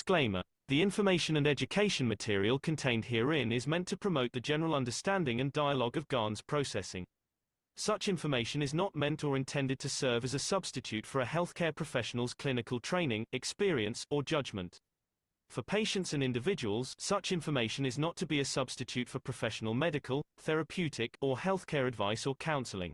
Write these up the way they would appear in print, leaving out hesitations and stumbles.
Disclaimer: the information and education material contained herein is meant to promote the general understanding and dialogue of GAN's processing. Such information is not meant or intended to serve as a substitute for a healthcare professional's clinical training, experience, or judgment. For patients and individuals, such information is not to be a substitute for professional medical, therapeutic, or healthcare advice or counseling.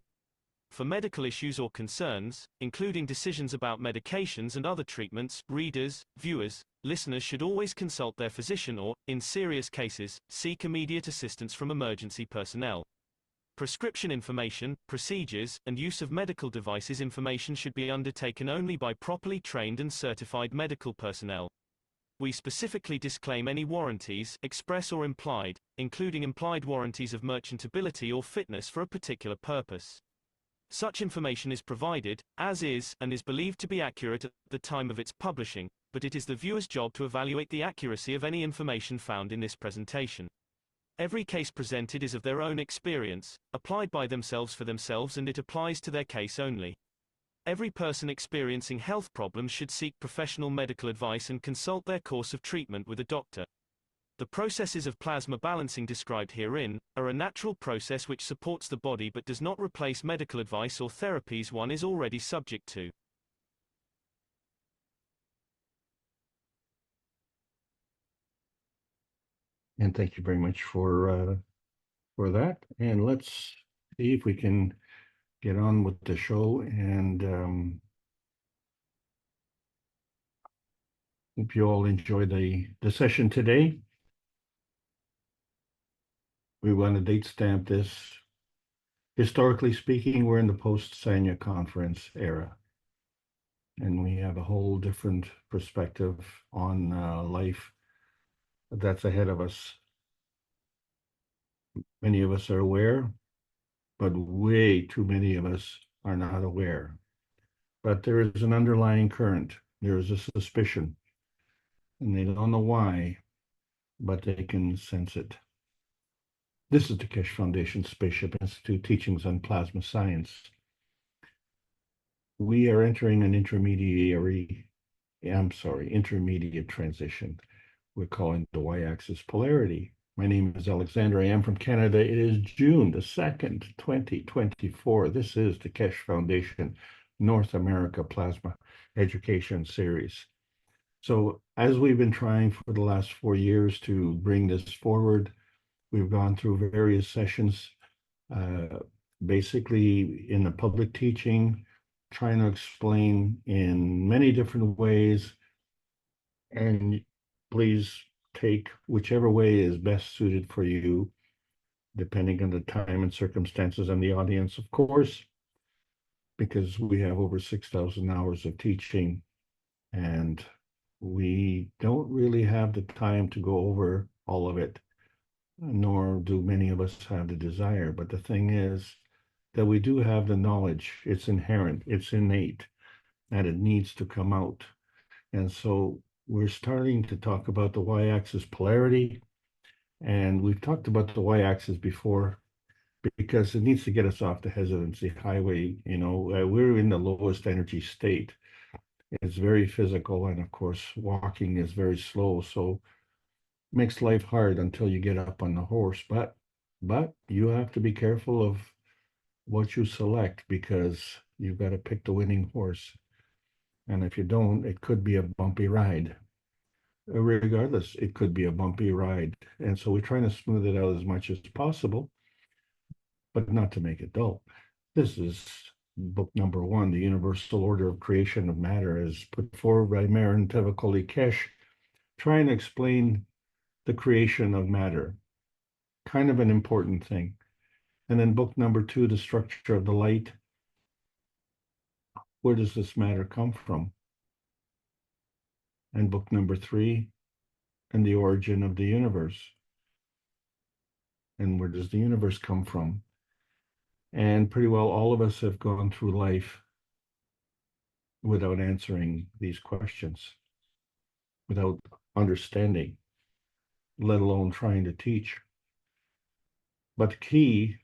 For medical issues or concerns, including decisions about medications and other treatments, readers, viewers, listeners should always consult their physician or, in serious cases, seek immediate assistance from emergency personnel. Prescription information, procedures, and use of medical devices information should be undertaken only by properly trained and certified medical personnel. We specifically disclaim any warranties, express or implied, including implied warranties of merchantability or fitness for a particular purpose. Such information is provided, as is, and is believed to be accurate at the time of its publishing, but it is the viewer's job to evaluate the accuracy of any information found in this presentation. Every case presented is of their own experience, applied by themselves for themselves, and it applies to their case only. Every person experiencing health problems should seek professional medical advice and consult their course of treatment with a doctor. The processes of plasma balancing described herein are a natural process which supports the body but does not replace medical advice or therapies one is already subject to. And thank you very much for that. And let's see if we can get on with the show, and hope you all enjoy the session today. We want to date stamp this. Historically speaking, we're in the post-Sanya conference era, and we have a whole different perspective on life that's ahead of us. Many of us are aware, but way too many of us are not aware. But there is an underlying current. There is a suspicion, and they don't know why, but they can sense it. This is the Keshe Foundation Spaceship Institute Teachings on Plasma Science. We are entering an intermediate transition. We're calling the Y-axis polarity. My name is Alexander. I am from Canada. It is June the 2nd, 2024. This is the Keshe Foundation North America Plasma Education Series. So as we've been trying for the last 4 years to bring this forward, we've gone through various sessions, basically in the public teaching, trying to explain in many different ways, and please take whichever way is best suited for you, depending on the time and circumstances and the audience, of course, because we have over 6,000 hours of teaching, and we don't really have the time to go over all of it, nor do many of us have the desire. But the thing is that we do have the knowledge. It's inherent, it's innate, and it needs to come out. And so we're starting to talk about the Y-axis polarity, and we've talked about the Y-axis before because it needs to get us off the hesitancy highway. We're in the lowest energy state. It's very physical, and of course, walking is very slow, so makes life hard until you get up on the horse. But you have to be careful of what you select, because you've got to pick the winning horse. And if you don't, it could be a bumpy ride. Regardless, it could be a bumpy ride. And so we're trying to smooth it out as much as possible, but not to make it dull. This is book number 1, The Universal Order of Creation of Matter, as put forward by Marin Tevakoli Keshe, trying to explain the creation of matter. Kind of an important thing. And then book number 2, The Structure of the Light. Where does this matter come from? And book number 3, And the Origin of the Universe. And where does the universe come from? And pretty well all of us have gone through life without answering these questions, without understanding, let alone trying to teach. But the key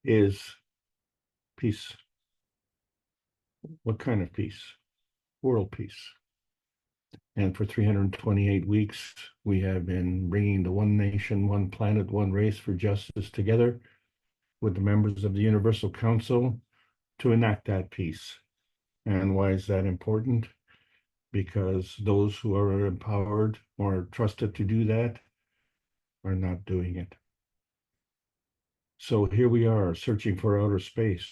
is peace. What kind of peace? World peace. And for 328 weeks, we have been bringing the one nation, one planet, one race for justice together with the members of the Universal Council to enact that peace. And why is that important? Because those who are empowered or trusted to do that are not doing it. So here we are searching for outer space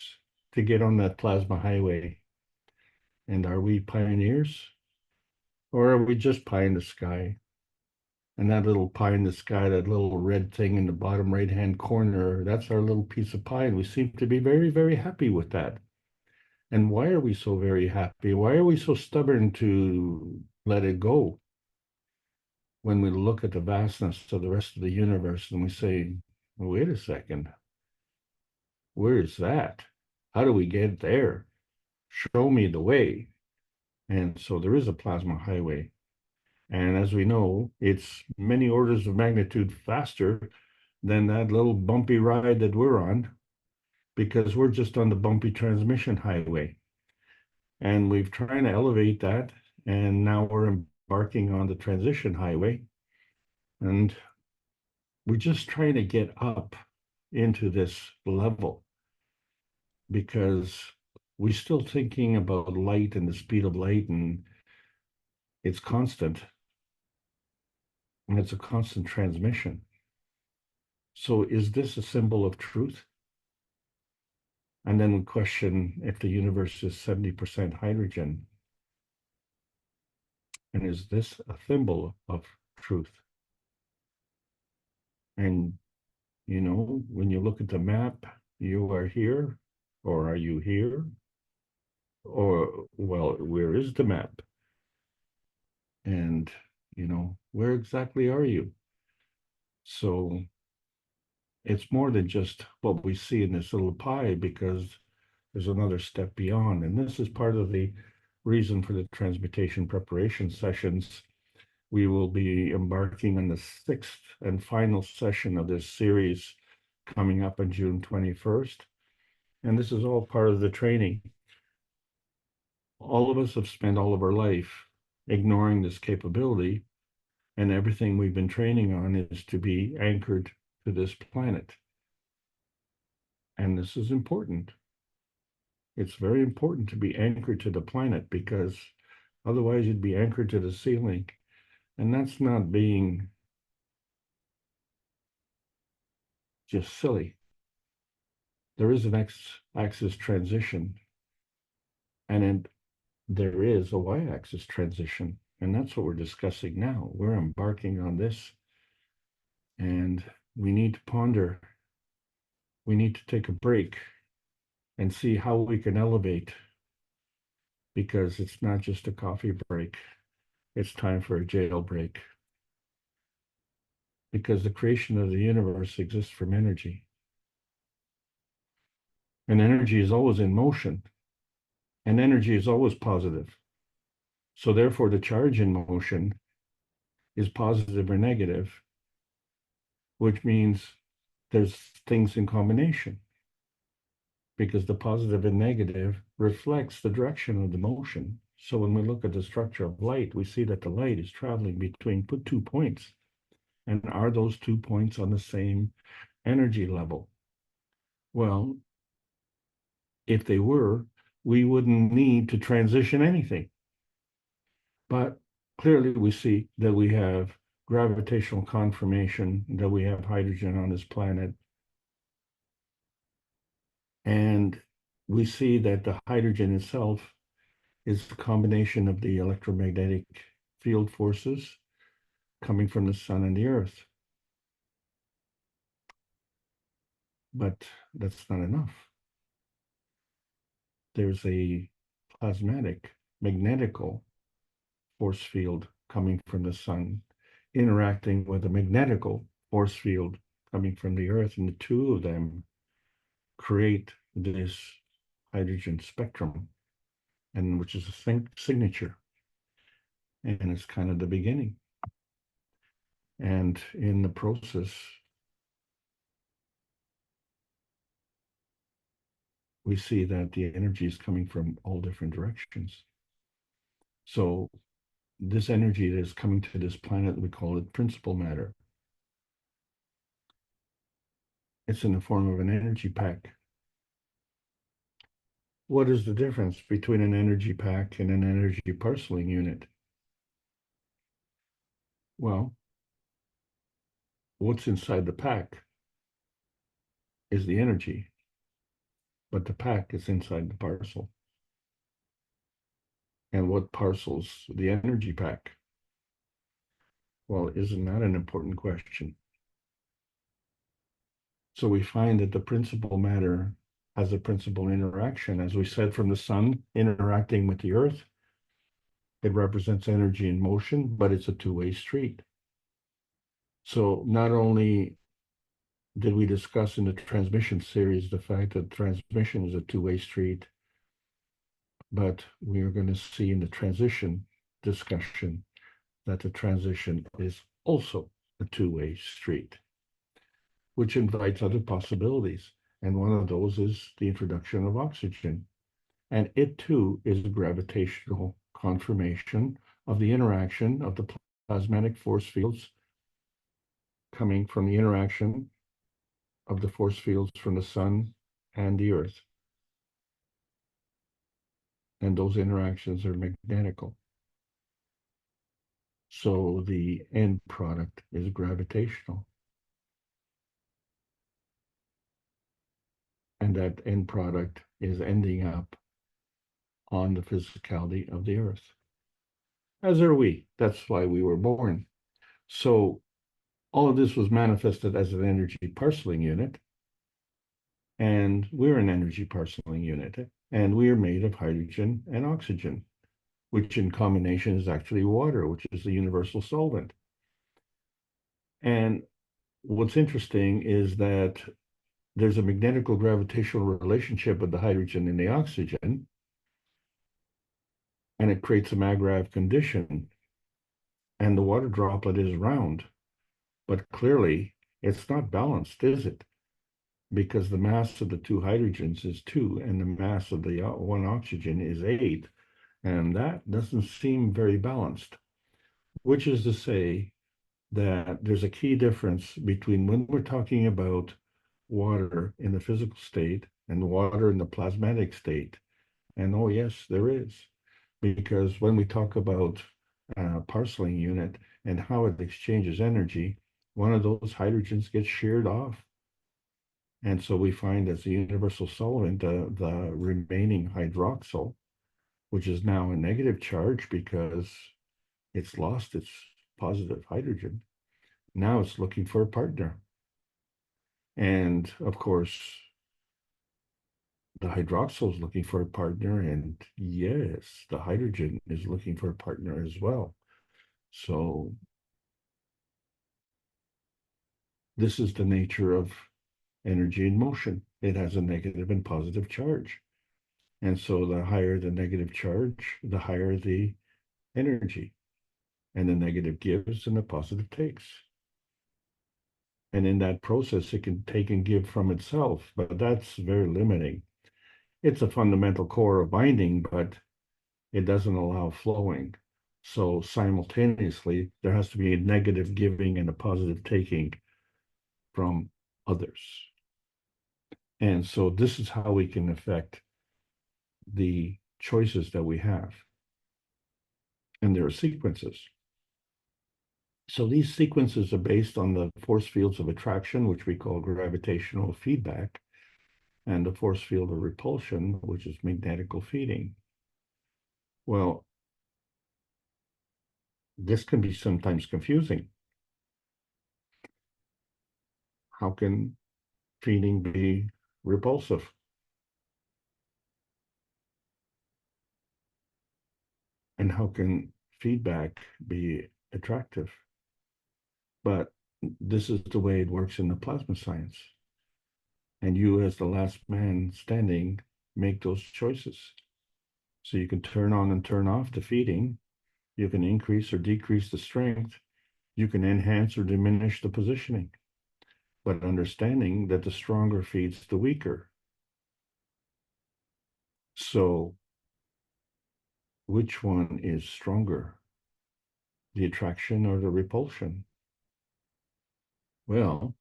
to get on that plasma highway. And are we pioneers? Or are we just pie in the sky? And that little pie in the sky, that little red thing in the bottom right-hand corner, that's our little piece of pie. And we seem to be very, very happy with that. And why are we so very happy? Why are we so stubborn to let it go? When we look at the vastness of the rest of the universe and we say, wait a second, where is that? How do we get there? Show me the way. And so there is a plasma highway. And as we know, it's many orders of magnitude faster than that little bumpy ride that we're on, because we're just on the bumpy transmission highway. And we've tried to elevate that, and now we're embarking on the transition highway. And we're just trying to get up into this level because we're still thinking about light and the speed of light, and it's constant, and it's a constant transmission. So is this a symbol of truth? And then we question if the universe is 70% hydrogen. And is this a symbol of truth? And, you know, when you look at the map, you are here, or are you here? Or, well, where is the map? And, you know, where exactly are you? So it's more than just what we see in this little pie, because there's another step beyond. And this is part of the reason for the transmutation preparation sessions. We will be embarking on the sixth and final session of this series coming up on June 21st. And this is all part of the training. All of us have spent all of our life ignoring this capability, and everything we've been training on is to be anchored to this planet. And this is important. It's very important to be anchored to the planet, because otherwise you'd be anchored to the ceiling. And that's not being just silly. There is an x-axis transition, and there is a y-axis transition. And that's what we're discussing now. We're embarking on this, and we need to ponder. We need to take a break and see how we can elevate, because it's not just a coffee break. It's time for a jailbreak, because the creation of the universe exists from energy. And energy is always in motion, and energy is always positive. So therefore, the charge in motion is positive or negative, which means there's things in combination, because the positive and negative reflects the direction of the motion. So when we look at the structure of light, we see that the light is traveling between 2 points. And are those 2 points on the same energy level? Well, if they were, we wouldn't need to transition anything. But clearly we see that we have gravitational conformation, that we have hydrogen on this planet. And we see that the hydrogen itself is a combination of the electromagnetic field forces coming from the sun and the earth. But that's not enough. There's a plasmatic, magnetical force field coming from the sun, interacting with a magnetical force field coming from the earth, and the two of them create this hydrogen spectrum, and which is a signature, and it's kind of the beginning. And in the process, we see that the energy is coming from all different directions. So this energy that is coming to this planet, we call it principal matter. It's in the form of an energy pack. What is the difference between an energy pack and an energy parceling unit? Well, what's inside the pack is the energy, but the pack is inside the parcel. And what parcels the energy pack? Well, isn't that an important question? So we find that the principal matter has a principal interaction. As we said, from the sun interacting with the earth, it represents energy in motion, but it's a two-way street. So not only did we discuss in the transmission series the fact that transmission is a two-way street, but we are going to see in the transition discussion that the transition is also a two-way street, which invites other possibilities. And one of those is the introduction of oxygen. And it too is a gravitational confirmation of the interaction of the plasmatic force fields coming from the interaction of the force fields from the sun and the earth. And those interactions are magnetical. So the end product is gravitational. And that end product is ending up on the physicality of the earth. As are we. That's why we were born. So all of this was manifested as an energy parceling unit. And we're an energy parceling unit. And we are made of hydrogen and oxygen, which in combination is actually water, which is the universal solvent. And what's interesting is that there's a magnetical gravitational relationship with the hydrogen and the oxygen, and it creates a maggrav condition. And the water droplet is round, but clearly it's not balanced, is it? Because the mass of the two hydrogens is 2, and the mass of the one oxygen is 8, and that doesn't seem very balanced, which is to say that there's a key difference between when we're talking about water in the physical state and water in the plasmatic state. And oh yes, there is, because when we talk about parceling unit and how it exchanges energy, one of those hydrogens gets sheared off. And so we find as the universal solvent, the remaining hydroxyl, which is now a negative charge because it's lost its positive hydrogen. Now it's looking for a partner. And of course, the hydroxyl is looking for a partner, and yes, the hydrogen is looking for a partner as well. So this is the nature of energy in motion. It has a negative and positive charge. And so the higher the negative charge, the higher the energy. And the negative gives and the positive takes. And in that process, it can take and give from itself, but that's very limiting. It's a fundamental core of binding, but it doesn't allow flowing. So simultaneously, there has to be a negative giving and a positive taking from others. And so this is how we can affect the choices that we have. And there are sequences. So these sequences are based on the force fields of attraction, which we call gravitational feedback, and the force field of repulsion, which is magnetical feeding. Well, this can be sometimes confusing. How can feeding be repulsive? And how can feedback be attractive? But this is the way it works in the plasma science. And you, as the last man standing, make those choices. So you can turn on and turn off the feeding. You can increase or decrease the strength. You can enhance or diminish the positioning. But understanding that the stronger feeds the weaker. So which one is stronger? the attraction or the repulsion? Well,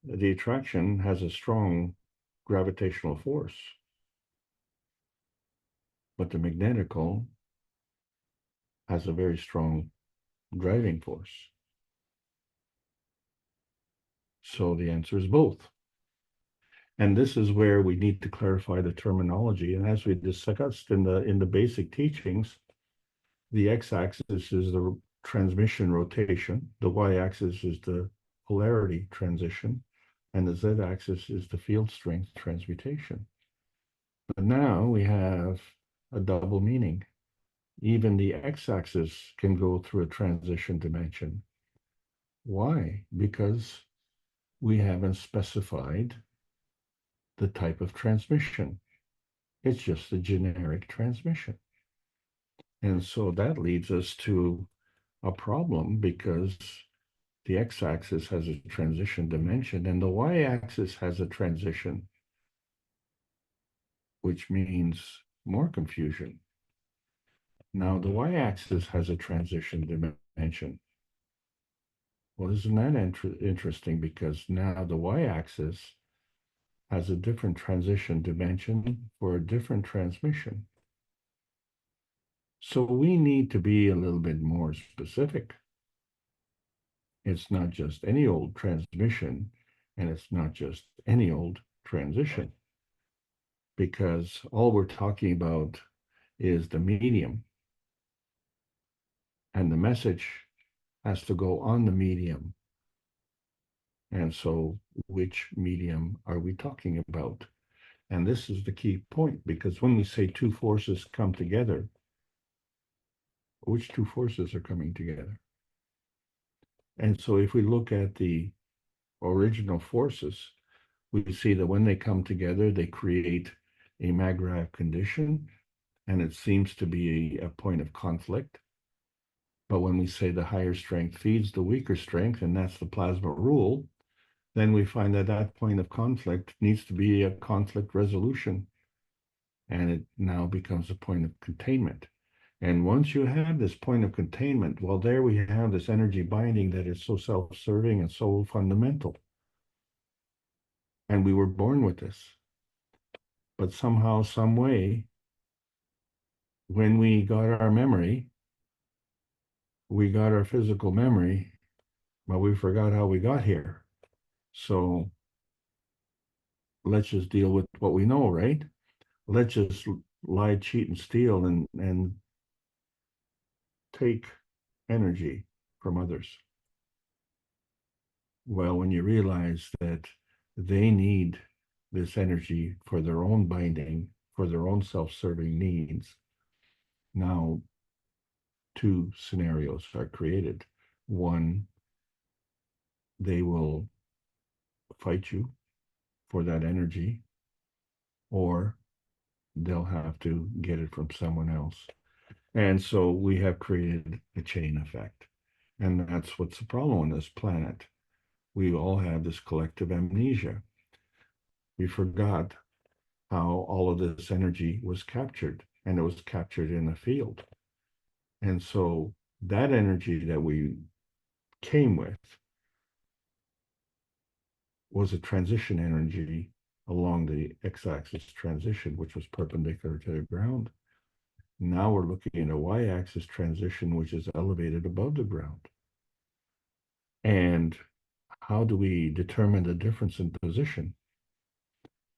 the attraction has a strong gravitational force, but the magnetical has a very strong driving force. So the answer is both. And this is where we need to clarify the terminology. And as we discussed in the basic teachings, the x-axis is the transmission rotation, the y-axis is the polarity transition, and the z-axis is the field strength transmutation. But now we have a double meaning. Even the x-axis can go through a transition dimension. Why? Because we haven't specified the type of transmission. It's just a generic transmission. And so that leads us to a problem because the x-axis has a transition dimension and the y-axis has a transition, which means more confusion. Now the y-axis has a transition dimension. Well, isn't that interesting? Because now the y-axis has a different transition dimension for a different transmission. So we need to be a little bit more specific. It's not just any old transmission, and it's not just any old transition, because all we're talking about is the medium, and the message has to go on the medium. And so, which medium are we talking about? And this is the key point, because when we say two forces come together, which two forces are coming together? And so if we look at the original forces, we see that when they come together, they create a Magritte condition, and it seems to be a point of conflict. But when we say the higher strength feeds the weaker strength, and that's the plasma rule, then we find that that point of conflict needs to be a conflict resolution, and it now becomes a point of containment. And once you have this point of containment, well, there we have this energy binding that is so self-serving and so fundamental. And we were born with this. But somehow, some way, when we got our memory, we got our physical memory, but we forgot how we got here. So let's just deal with what we know, right? Let's just lie, cheat, and steal and take energy from others. Well, when you realize that they need this energy for their own binding, for their own self-serving needs, now two scenarios are created. One, they will fight you for that energy, or they'll have to get it from someone else. And so we have created a chain effect. And that's what's the problem on this planet. We all have this collective amnesia. We forgot how all of this energy was captured, and it was captured in a field. And so that energy that we came with was a transition energy along the x-axis transition, which was perpendicular to the ground. Now we're looking at a y-axis transition, which is elevated above the ground. And how do we determine the difference in position?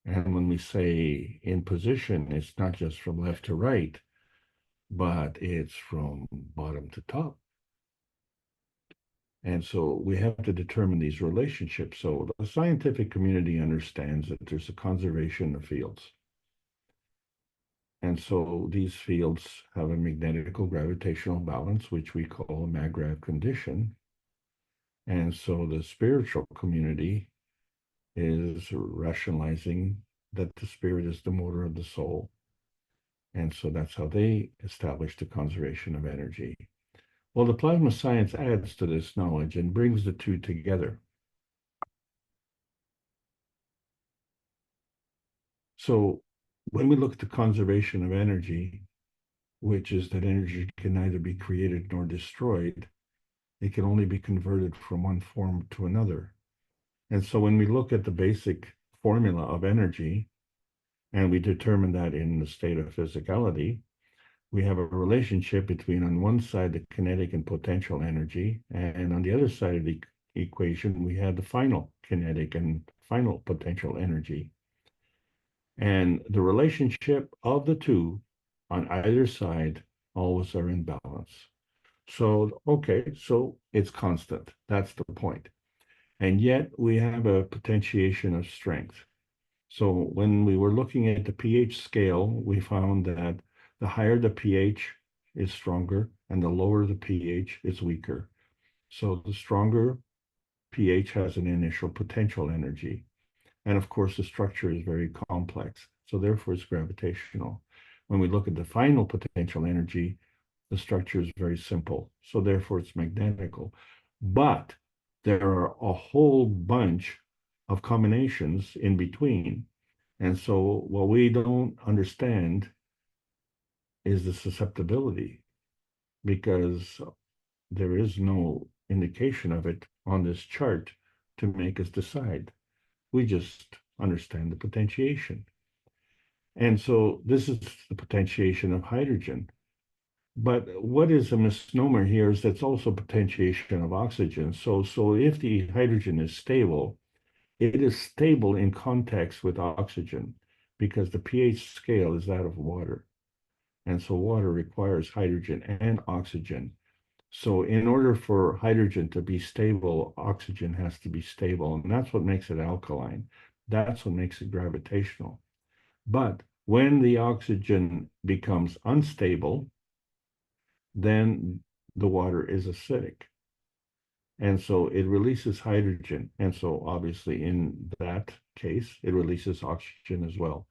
And when we say in position, it's not just from left to right, but it's from bottom to top. And so we have to determine these relationships. So the scientific community understands that there's a conservation of fields. And so these fields have a magnetical gravitational balance, which we call a Magritte condition. And so the spiritual community is rationalizing that the spirit is the motor of the soul. And so that's how they establish the conservation of energy. Well, the plasma science adds to this knowledge and brings the two together. So when we look at the conservation of energy, which is that energy can neither be created nor destroyed. It can only be converted from one form to another. And so when we look at the basic formula of energy, and we determine that in the state of physicality, we have a relationship between, on one side, the kinetic and potential energy, and on the other side of the equation, we have the final kinetic and final potential energy. And the relationship of the two on either side always are in balance. So, okay, so it's constant. That's the point. And yet we have a potentiation of strength. So when we were looking at the pH scale, we found that the higher the pH is stronger and the lower the pH is weaker. So the stronger pH has an initial potential energy. And of course, the structure is very complex. So therefore, it's gravitational. When we look at the final potential energy, the structure is very simple. So therefore, it's magnetical. But there are a whole bunch of combinations in between. And so what we don't understand is the susceptibility, because there is no indication of it on this chart to make us decide. We just understand the potentiation. And so this is the potentiation of hydrogen. But what is a misnomer here is that's also potentiation of oxygen. So if the hydrogen is stable, it is stable in context with oxygen because the pH scale is that of water. And so water requires hydrogen and oxygen. So in order for hydrogen to be stable, oxygen has to be stable. And that's what makes it alkaline. That's what makes it gravitational. But when the oxygen becomes unstable, then the water is acidic. And so it releases hydrogen. And so obviously in that case, it releases oxygen as well.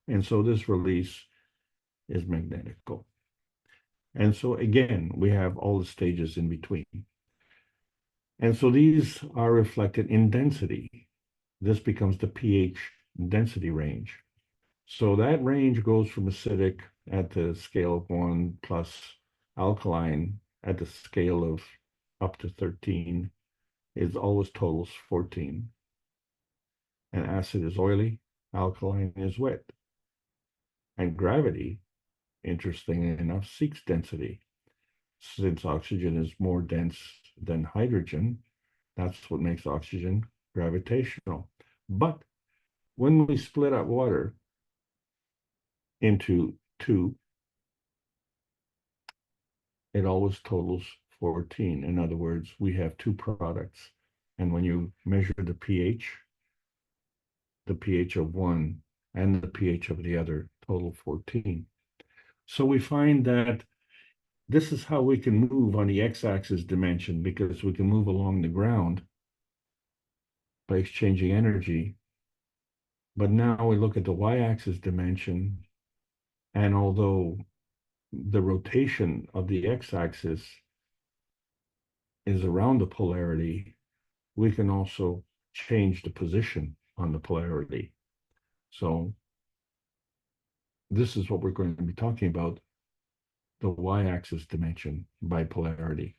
And so this release is magnetical. And so again, we have all the stages in between. And so these are reflected in density. This becomes the pH density range. So that range goes from acidic at the scale of 1 plus alkaline at the scale of up to 13 is always totals 14. And acid is oily, alkaline is wet. And gravity, interestingly enough, seeks density. Since oxygen is more dense than hydrogen, that's what makes oxygen gravitational. But when we split up water into two, it always totals 14. In other words, we have two products. And when you measure the pH of one and the pH of the other total 14. So we find that this is how we can move on the x-axis dimension, because we can move along the ground by exchanging energy. But now we look at the y-axis dimension, and although the rotation of the x-axis is around the polarity, we can also change the position on the polarity. So this is what we're going to be talking about, the y-axis dimension by polarity.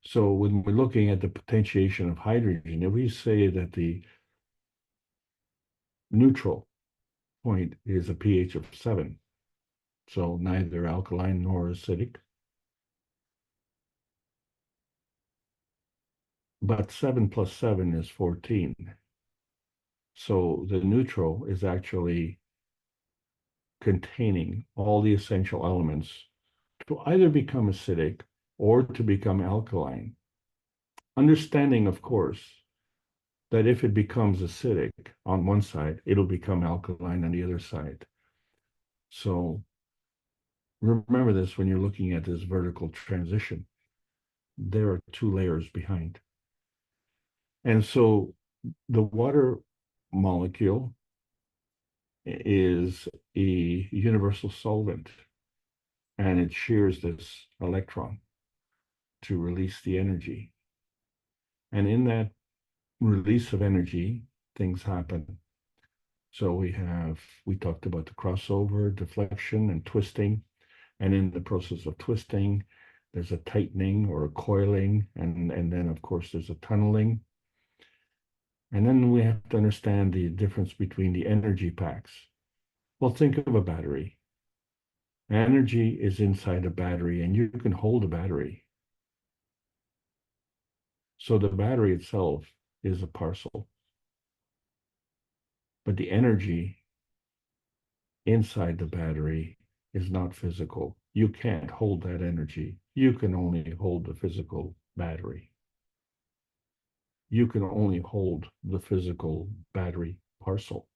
So when we're looking at the potentiation of hydrogen, if we say that the neutral point is a pH of 7, so neither alkaline nor acidic, but 7 plus 7 is 14. So the neutral is actually containing all the essential elements to either become acidic or to become alkaline. Understanding, of course, that if it becomes acidic on one side, it'll become alkaline on the other side. So remember this when you're looking at this vertical transition. There are two layers behind. And so the water molecule is a universal solvent, and it shears this electron to release the energy. And in that release of energy, things happen. So we talked about the crossover, deflection, and twisting. And in the process of twisting, there's a tightening or a coiling, and then, of course, there's a tunneling. And then we have to understand the difference between the energy packs. Well, think of a battery. Energy is inside a battery, and you can hold a battery. So the battery itself is a parcel. But the energy inside the battery is not physical. You can't hold that energy. You can only hold the physical battery. You can only hold the physical battery parcel.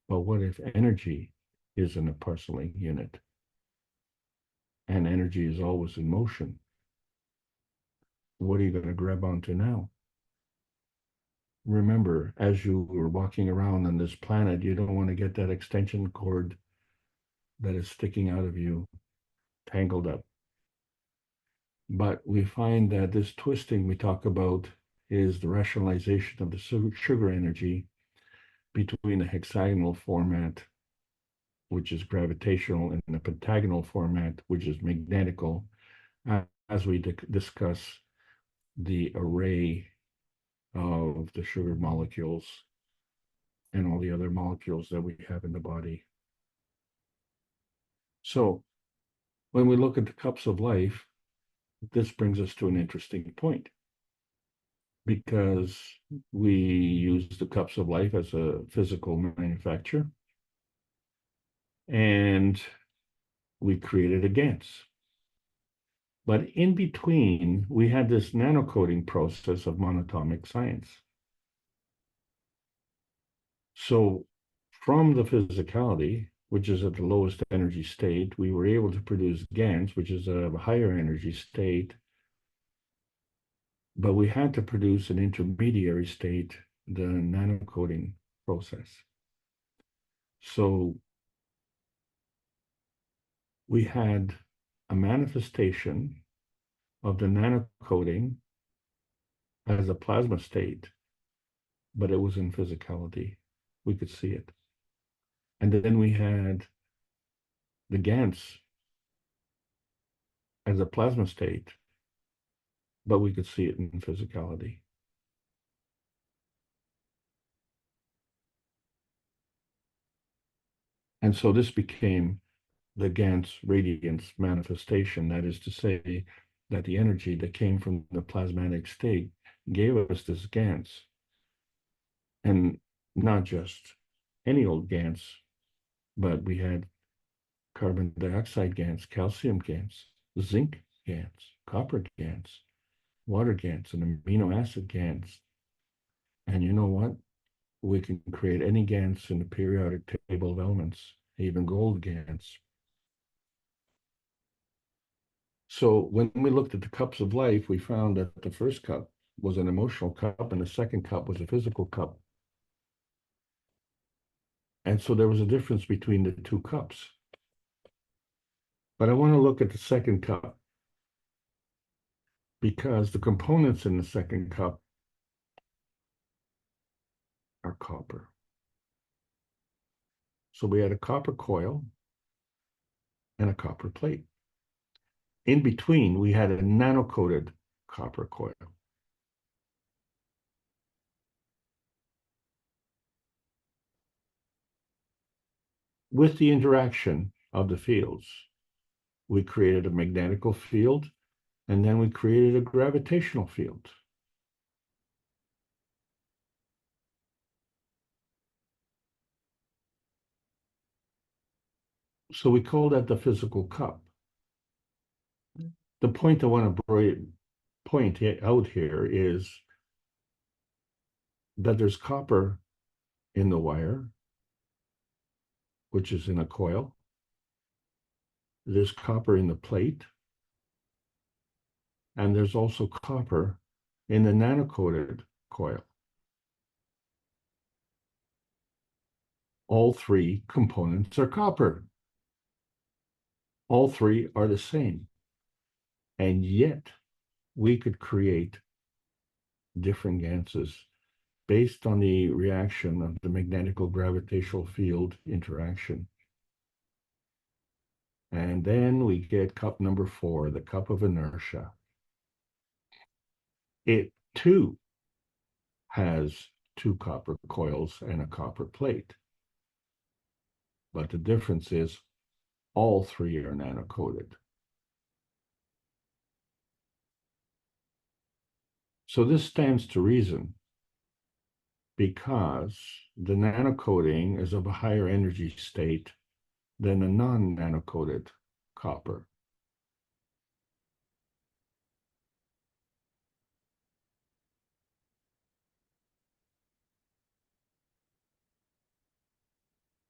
But what if energy isn't a parceling unit? And energy is always in motion. What are you going to grab onto now? Remember, as you were walking around on this planet, you don't want to get that extension cord that is sticking out of you tangled up. But we find that this twisting we talk about is the rationalization of the sugar energy between the hexagonal format, which is gravitational, and the pentagonal format, which is magnetical, as we discuss the array of the sugar molecules and all the other molecules that we have in the body. So when we look at the cups of life, this brings us to an interesting point, because we use the cups of life as a physical manufacture, and we created a GANS. But in between, we had this nanocoding process of monatomic science. So from the physicality, which is at the lowest energy state, we were able to produce GANs, which is a higher energy state, but we had to produce an intermediary state, the nanocoding process. So we had a manifestation of the nanocoding as a plasma state, but it was in physicality. We could see it. And then we had the GANs as a plasma state, but we could see it in physicality. And so this became the GANS radiance manifestation. That is to say that the energy that came from the plasmatic state gave us this GANS. And not just any old GANS, but we had carbon dioxide GANs, calcium GANs, zinc GANs, copper GANs, water GANs, and amino acid GANs. And you know what? We can create any GANs in the periodic table of elements, even gold GANs. So when we looked at the cups of life, we found that the first cup was an emotional cup and the second cup was a physical cup. And so there was a difference between the two cups. But I want to look at the second cup, because the components in the second cup are copper. So we had a copper coil and a copper plate. In between, we had a nano-coated copper coil. With the interaction of the fields, we created a magnetical field, and then we created a gravitational field. So we call that the physical cup. The point I want to point out here is that there's copper in the wire, which is in a coil. There's copper in the plate, and there's also copper in the nano-coated coil. All three components are copper. All three are the same. And yet we could create different ganses based on the reaction of the magnetical gravitational field interaction. And then we get cup number 4, the cup of inertia. It too has 2 copper coils and a copper plate. But the difference is all 3 are nano-coated. So this stands to reason because the nano-coating is of a higher energy state than a non-nano-coated copper.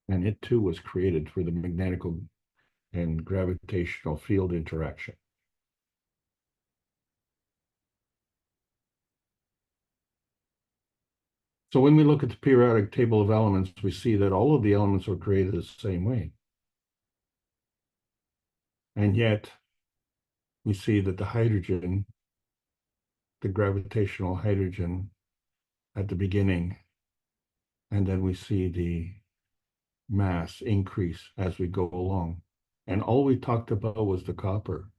And it too was created for the magnetic and gravitational field interaction. So when we look at the periodic table of elements, we see that all of the elements were created the same way. And yet we see that the hydrogen, the gravitational hydrogen at the beginning, and then we see the mass increase as we go along. And all we talked about was the copper.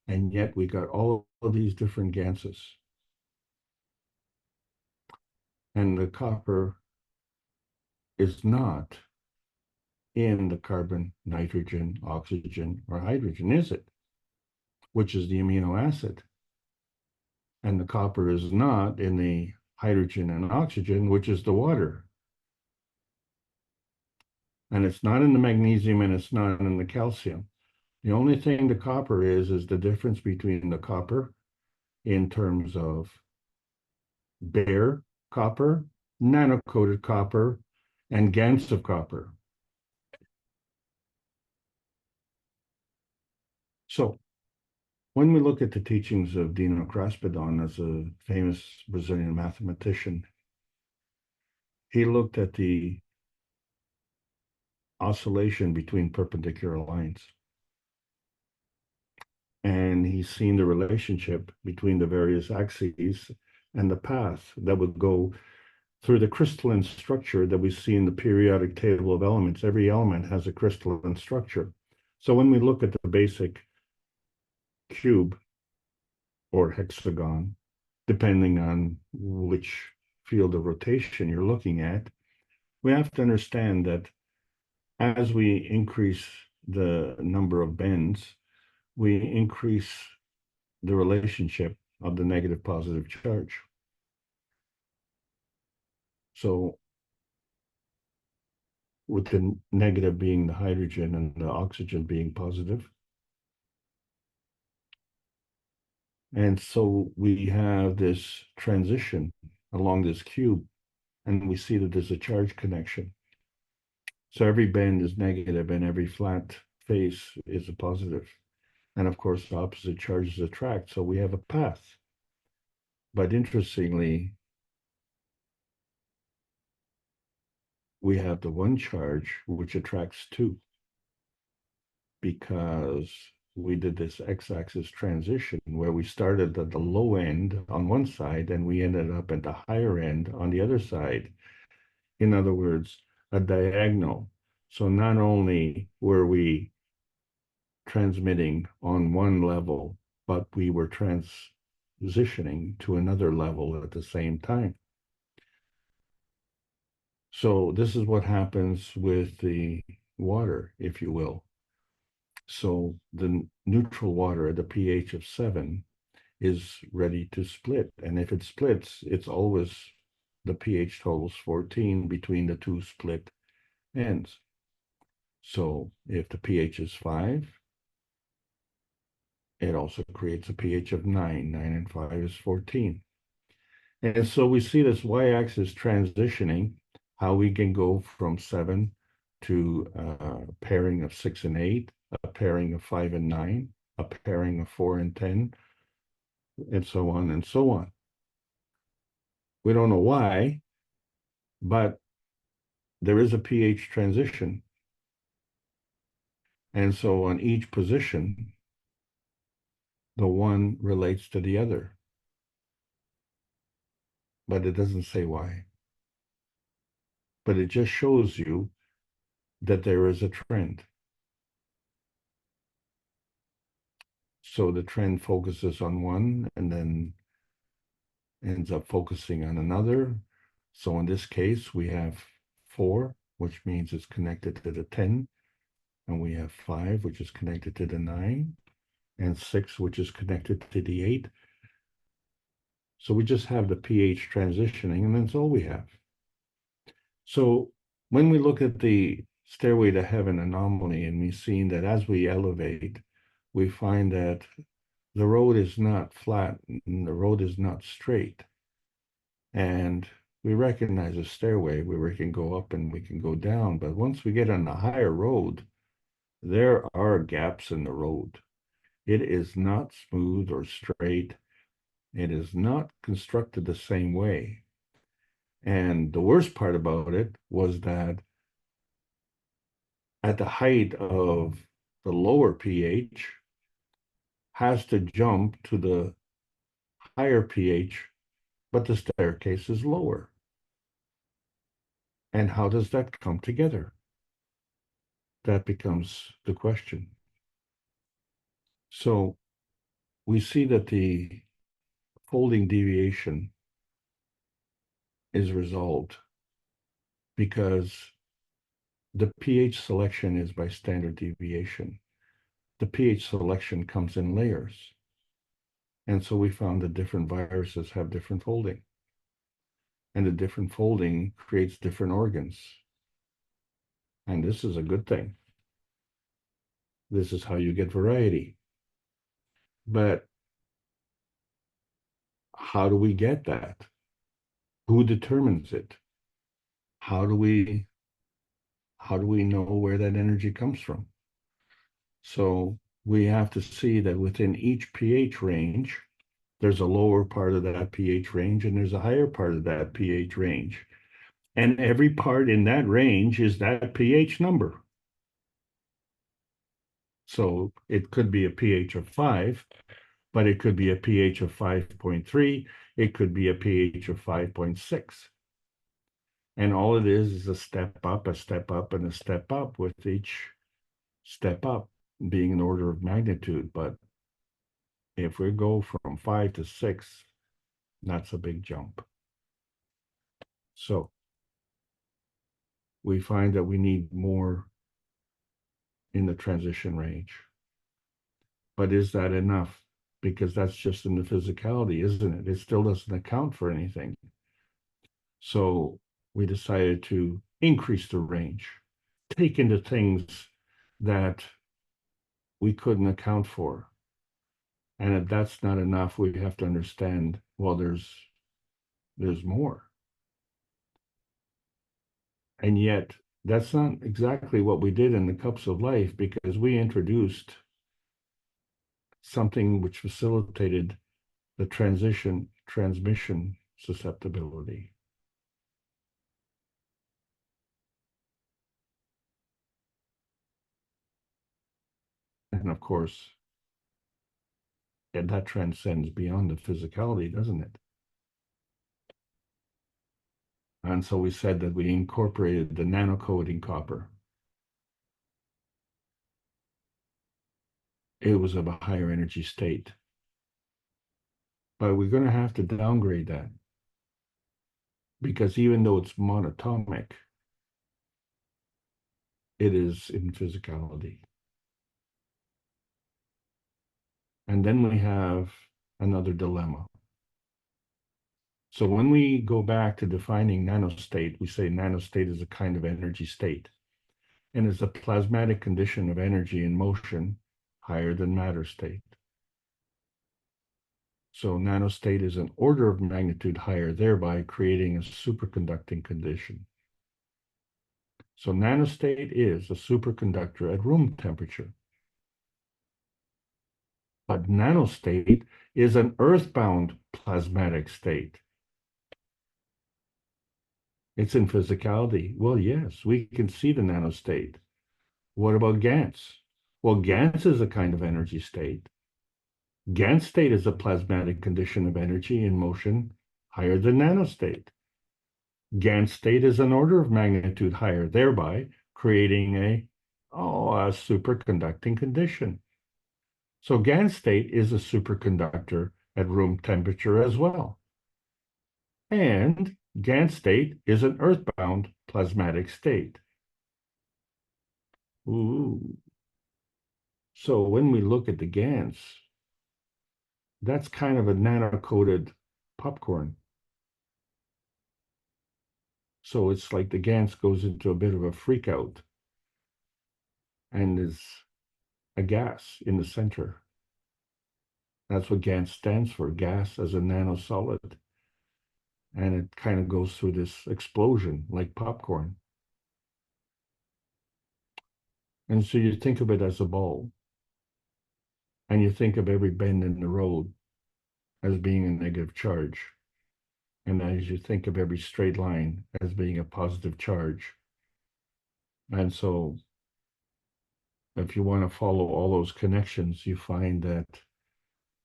And yet we got all of these different gases. And the copper is not in the carbon, nitrogen, oxygen, or hydrogen, is it? Which is the amino acid. And the copper is not in the hydrogen and oxygen, which is the water. And it's not in the magnesium and it's not in the calcium. The only thing the copper is the difference between the copper in terms of bare copper, nano-coated copper, and GaNs of copper. So when we look at the teachings of Dino Kraspedon as a famous Brazilian mathematician, he looked at the oscillation between perpendicular lines. And he's seen the relationship between the various axes and the path that would go through the crystalline structure that we see in the periodic table of elements. Every element has a crystalline structure. So when we look at the basic cube or hexagon, depending on which field of rotation you're looking at, we have to understand that as we increase the number of bends, we increase the relationship of the negative positive charge. So with the negative being the hydrogen and the oxygen being positive. And so we have this transition along this cube, and we see that there's a charge connection. So every bend is negative and every flat face is a positive. And of course, the opposite charges attract. So we have a path. But interestingly, we have the one charge which attracts 2, because we did this x-axis transition where we started at the low end on one side and we ended up at the higher end on the other side. In other words, a diagonal. So not only were we transmitting on one level, but we were transitioning to another level at the same time. So this is what happens with the water, if you will. So the neutral water at a pH of 7 is ready to split. And if it splits, it's always the pH totals 14 between the 2 split ends. So if the pH is 5, it also creates a pH of 9. 9 and 5 is 14. And so we see this y-axis transitioning, how we can go from 7 to a pairing of 6 and 8, a pairing of 5 and 9, a pairing of 4 and 10, and so on and so on. We don't know why, but there is a pH transition. And so on each position, the one relates to the other. But it doesn't say why. But it just shows you that there is a trend. So the trend focuses on one and then ends up focusing on another. So in this case, we have 4, which means it's connected to the 10, and we have 5, which is connected to the 9, and 6, which is connected to the 8. So we just have the pH transitioning, and that's all we have. So when we look at the Stairway to Heaven anomaly, and we've seen that as we elevate, we find that the road is not flat, and the road is not straight. And we recognize a stairway where we can go up and we can go down. But once we get on the higher road, there are gaps in the road. It is not smooth or straight. It is not constructed the same way. And the worst part about it was that at the height of the lower pH has to jump to the higher pH, but the staircase is lower. And how does that come together? That becomes the question. So we see that the folding deviation is resolved because the pH selection is by standard deviation. The pH selection comes in layers. And so we found that different viruses have different folding. And the different folding creates different organs. And this is a good thing. This is how you get variety. But how do we get that? Who determines it? How do we know where that energy comes from? So we have to see that within each pH range, there's a lower part of that pH range and there's a higher part of that pH range. And every part in that range is that pH number. So it could be a pH of 5, but it could be a pH of 5.3. It could be a pH of 5.6. And all it is a step up, a step up, and a step up, with each step up being an order of magnitude. But if we go from 5 to 6, that's a big jump. So we find that we need more in the transition range. But is that enough? Because that's just in the physicality, isn't it? It still doesn't account for anything. So we decided to increase the range, take into things that we couldn't account for. And if that's not enough, we have to understand, well, there's more. And yet, that's not exactly what we did in the Cups of Life, because we introduced something which facilitated the transmission susceptibility. And of course, and that transcends beyond the physicality, doesn't it? And so we said that we incorporated the nano-coating copper. It was of a higher energy state. But we're going to have to downgrade that, because even though it's monatomic, it is in physicality. And then we have another dilemma. So when we go back to defining nanostate, we say nanostate is a kind of energy state, and is a plasmatic condition of energy in motion higher than matter state. So nanostate is an order of magnitude higher, thereby creating a superconducting condition. So nanostate is a superconductor at room temperature. But nanostate is an earthbound plasmatic state. It's in physicality. Well, yes, we can see the nanostate. What about GANS? Well, GANS is a kind of energy state. GANS state is a plasmatic condition of energy in motion higher than nanostate. GANS state is an order of magnitude higher, thereby creating a superconducting condition. So GaN state is a superconductor at room temperature as well. And GaN state is an earthbound plasmatic state. Ooh. So when we look at the GaNs, that's kind of a nano-coated popcorn. So it's like the GaNs goes into a bit of a freak out and is a gas in the center. That's what GaN stands for, gas as a nanosolid. And it kind of goes through this explosion like popcorn. And so you think of it as a ball. And you think of every bend in the road as being a negative charge. And as you think of every straight line as being a positive charge. And so if you want to follow all those connections, you find that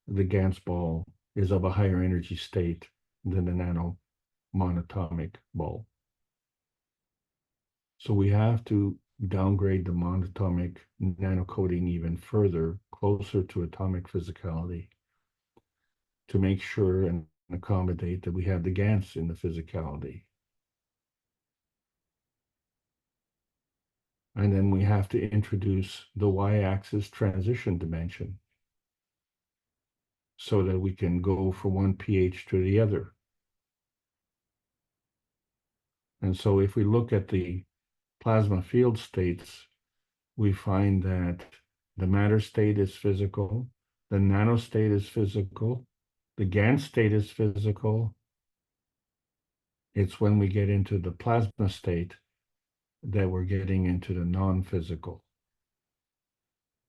the GaNs ball is of a higher energy state than the nano monatomic ball. So we have to downgrade the monatomic nanocoding even further, closer to atomic physicality, to make sure and accommodate that we have the GaNs in the physicality. And then we have to introduce the y-axis transition dimension so that we can go from one pH to the other. And so if we look at the plasma field states, we find that the matter state is physical, the nano state is physical, the GaN state is physical. It's when we get into the plasma state that we're getting into the non-physical.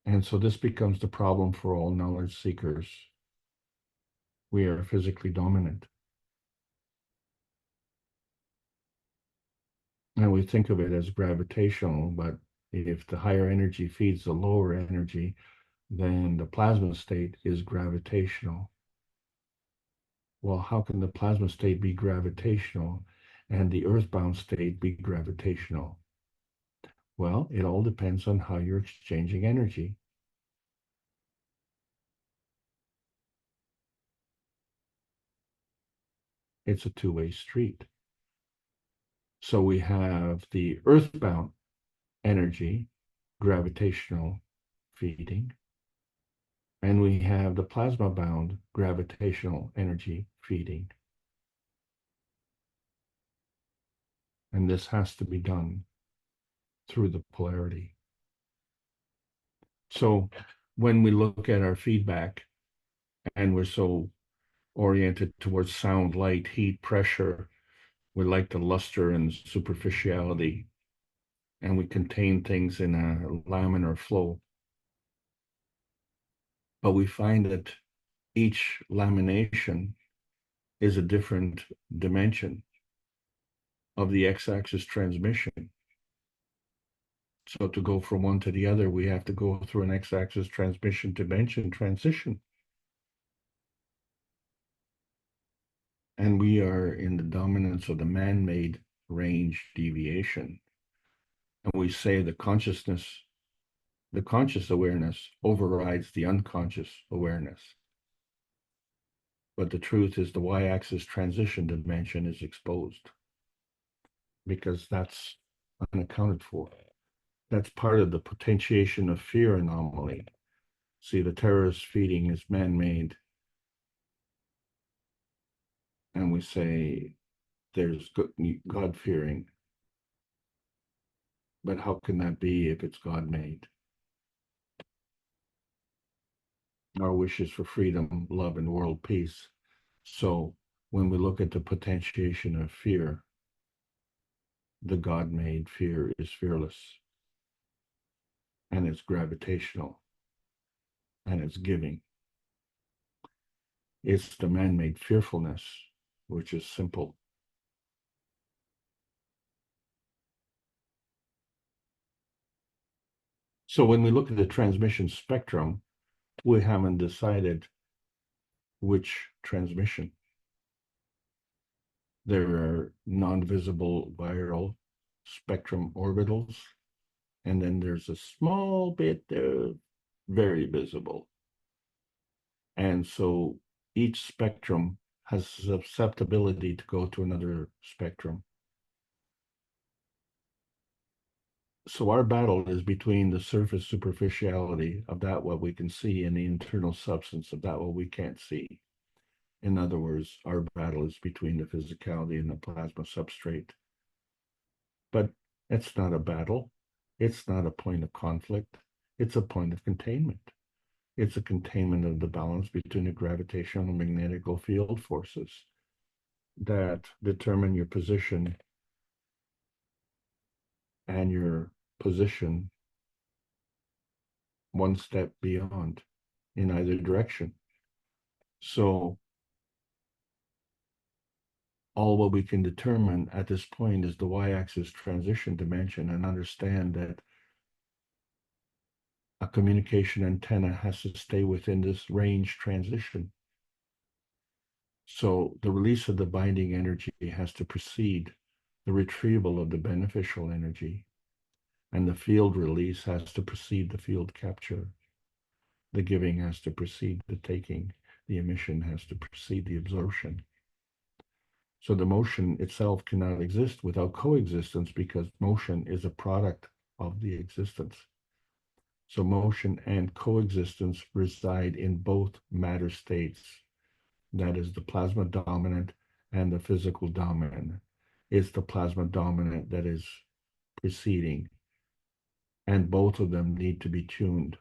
And so this becomes the problem for all knowledge seekers. We are physically dominant. And we think of it as gravitational, but if the higher energy feeds the lower energy, then the plasma state is gravitational. Well, how can the plasma state be gravitational and the earthbound state be gravitational? Well, it all depends on how you're exchanging energy. It's a two-way street. So we have the earthbound energy, gravitational feeding, and we have the plasma-bound gravitational energy feeding. And this has to be done through the polarity. So when we look at our feedback and we're so oriented towards sound, light, heat, pressure, we like the luster and superficiality, and we contain things in a laminar flow. But we find that each lamination is a different dimension of the x-axis transmission. So to go from one to the other, we have to go through an x-axis transmission dimension transition. And we are in the dominance of the man-made range deviation. And we say the conscious awareness overrides the unconscious awareness. But the truth is the y-axis transition dimension is exposed because that's unaccounted for. That's part of the potentiation of fear anomaly. See, the terrorist feeding is man-made. And we say there's God-fearing. But how can that be if it's God-made? Our wish is for freedom, love, and world peace. So when we look at the potentiation of fear, the God-made fear is fearless. And it's gravitational. And it's giving. It's the man-made fearfulness, which is simple. So when we look at the transmission spectrum, we haven't decided which transmission. There are non-visible viral spectrum orbitals, and then there's a small bit very visible. And so each spectrum has susceptibility to go to another spectrum. So our battle is between the surface superficiality of that what we can see and the internal substance of that what we can't see. In other words, our battle is between the physicality and the plasma substrate. But it's not a battle. It's not a point of conflict. It's a point of containment. It's a containment of the balance between the gravitational and magnetical field forces that determine your position and your position one step beyond in either direction. So all what we can determine at this point is the y-axis transition dimension and understand that a communication antenna has to stay within this range transition. So the release of the binding energy has to precede the retrieval of the beneficial energy, and the field release has to precede the field capture. The giving has to precede the taking. The emission has to precede the absorption. So the motion itself cannot exist without coexistence because motion is a product of the existence. So motion and coexistence reside in both matter states. That is the plasma dominant and the physical dominant. It's the plasma dominant that is preceding, and both of them need to be tuned.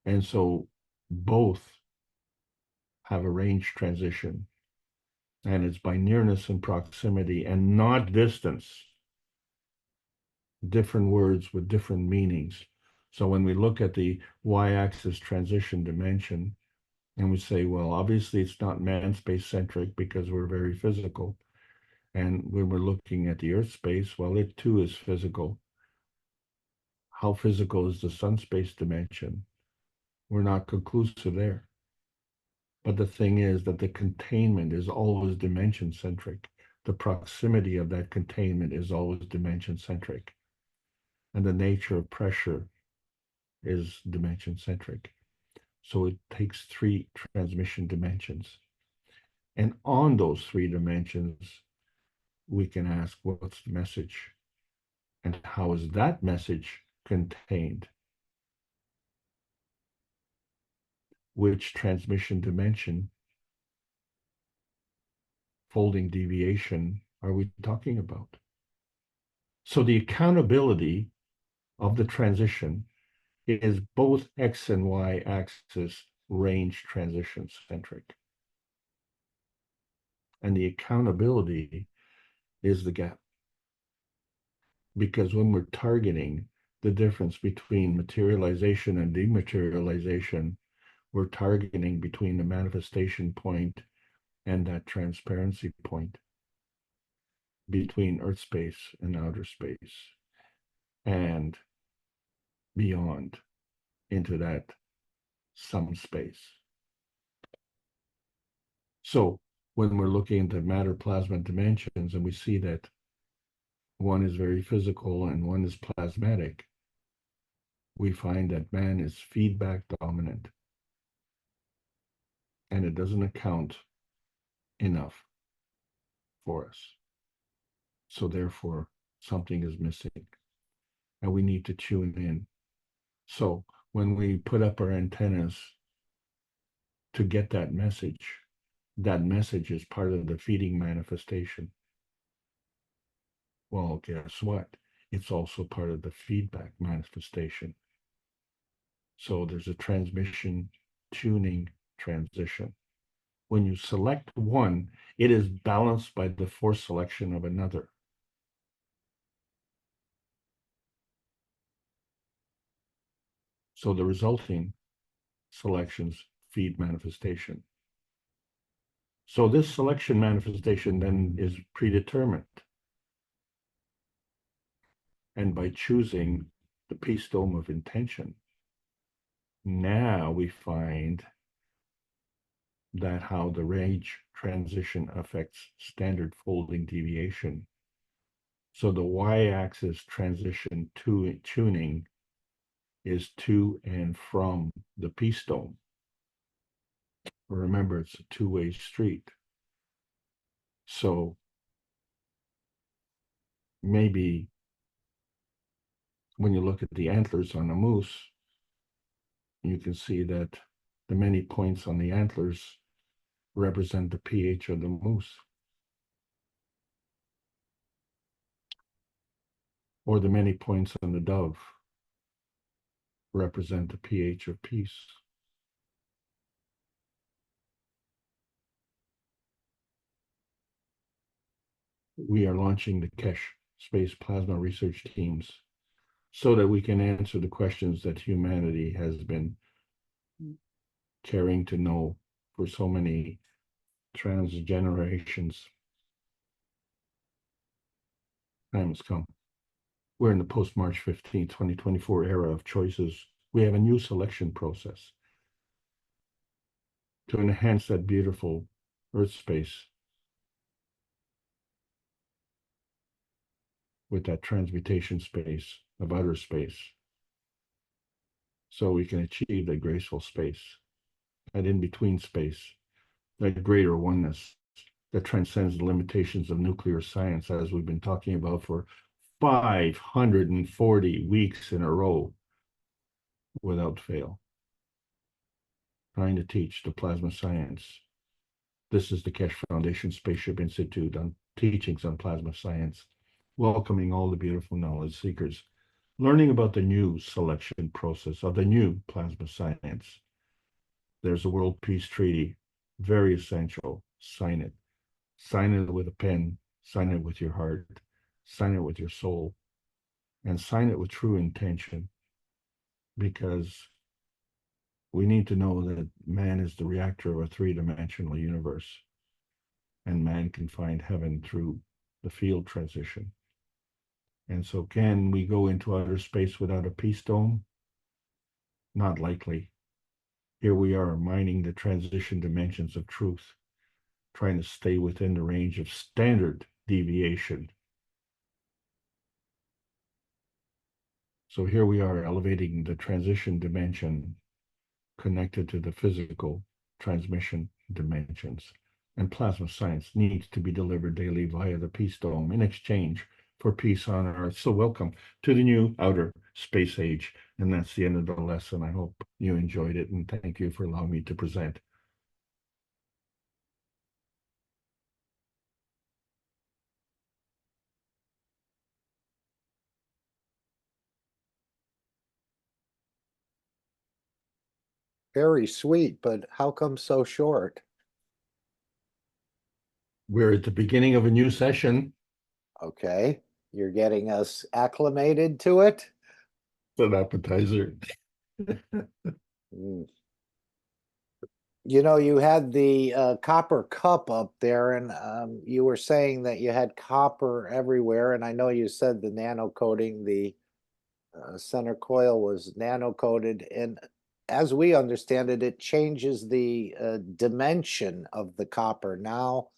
And so both have a range transition, and it's by nearness and proximity and not distance. Different words with different meanings. So when we look at the y-axis transition dimension, and we say, well, obviously it's not man-space centric because we're very physical. And when we're looking at the Earth space, well, it too is physical. How physical is the sun space dimension? We're not conclusive there. But the thing is that the containment is always dimension centric. The proximity of that containment is always dimension centric. And the nature of pressure is dimension centric. So it takes three transmission dimensions. And on those three dimensions, we can ask, what's the message? And how is that message contained? Which transmission dimension, folding deviation, are we talking about? So the accountability of the transition is both X and Y axis range transition centric. And the accountability is the gap. Because when we're targeting the difference between materialization and dematerialization, we're targeting between the manifestation point and that transparency point, between Earth space and outer space, and beyond into that some space. So when we're looking at the matter plasma dimensions and we see that one is very physical and one is plasmatic, we find that man is feedback dominant, and it doesn't account enough for us. So therefore, something is missing, and we need to tune in. So when we put up our antennas to get that message is part of the feeding manifestation. Well, guess what? It's also part of the feedback manifestation. So there's a transmission tuning transition. When you select one, it is balanced by the force selection of another. So the resulting selections feed manifestation. So this selection manifestation then is predetermined. And by choosing the peace dome of intention, now we find that how the range transition affects standard folding deviation. So the y-axis transition tuning is to and from the peace dome. Remember, it's a two-way street. So maybe when you look at the antlers on a moose, you can see that the many points on the antlers represent the pH of the moose. Or the many points on the dove represent the pH of peace. We are launching the Kesh Space Plasma Research Teams so that we can answer the questions that humanity has been caring to know for so many transgenerations. Time has come. We're in the post-March 15, 2024 era of choices. We have a new selection process to enhance that beautiful Earth space with that transmutation space of outer space, so we can achieve that graceful space, that in-between space, that greater oneness that transcends the limitations of nuclear science, as we've been talking about for 540 weeks in a row without fail, trying to teach the plasma science. This is the Kesh Foundation Spaceship Institute on teachings on plasma science, welcoming all the beautiful knowledge seekers, learning about the new selection process of the new plasma science. There's a World Peace Treaty, very essential. Sign it. Sign it with a pen, sign it with your heart, sign it with your soul, and sign it with true intention, because we need to know that man is the reactor of a three-dimensional universe, and man can find heaven through the field transition. And so can we go into outer space without a peace dome? Not likely. Here we are mining the transition dimensions of truth, trying to stay within the range of standard deviation. So here we are elevating the transition dimension connected to the physical transmission dimensions. And plasma science needs to be delivered daily via the Peace Dome in exchange for peace on Earth. So welcome to the new outer space age. And that's the end of the lesson. I hope you enjoyed it, and thank you for allowing me to present. Very sweet, but how come so short? We're at the beginning of a new session. Okay, you're getting us acclimated to it. It's an appetizer. Mm. You know, you had the copper cup up there, and you were saying that you had copper everywhere. And I know you said the nano coating, the center coil was nano coated. And as we understand it, it changes the dimension of the copper now,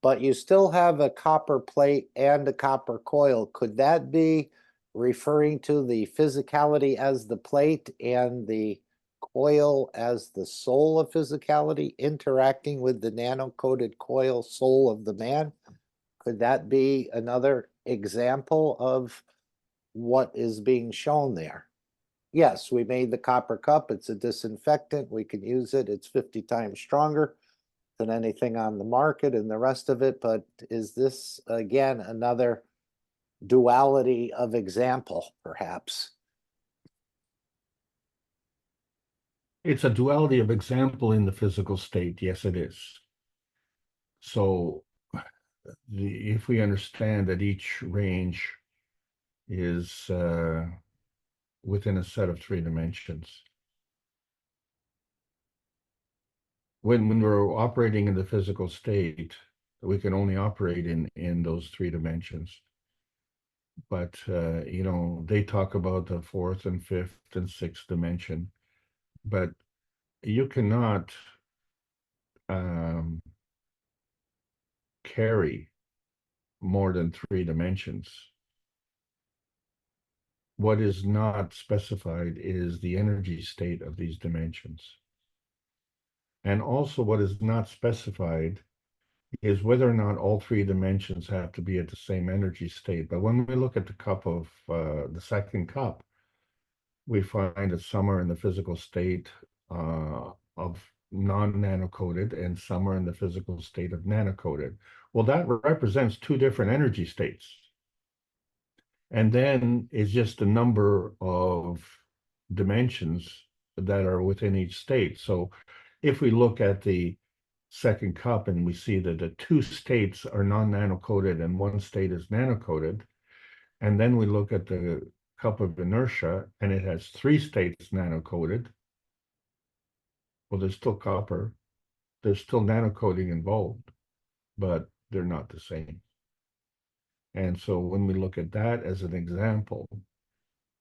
but you still have a copper plate and a copper coil. Could that be referring to the physicality as the plate and the coil as the soul of physicality interacting with the nano-coated coil soul of the man? Could that be another example of what is being shown there? Yes, we made the copper cup. It's a disinfectant. We can use it. It's 50 times stronger than anything on the market and the rest of it. But is this, again, another duality of example, perhaps? It's a duality of example in the physical state. Yes, it is. So if we understand that each range is within a set of three dimensions, when we're operating in the physical state, we can only operate in those three dimensions. But you know, they talk about the fourth and fifth and sixth dimension, but you cannot carry more than three dimensions. What is not specified is the energy state of these dimensions. And also what is not specified is whether or not all three dimensions have to be at the same energy state. But when we look at the cup of the second cup, we find that some are in the physical state of non-nano-coated and some are in the physical state of nano-coated. Well, that represents two different energy states. And then it's just a number of dimensions that are within each state. So if we look at the second cup and we see that the two states are non-nano-coated and one state is nano-coated, and then we look at the cup of inertia and it has three states nano-coated, well, there's still copper, there's still nano-coating involved, but they're not the same. And so when we look at that as an example,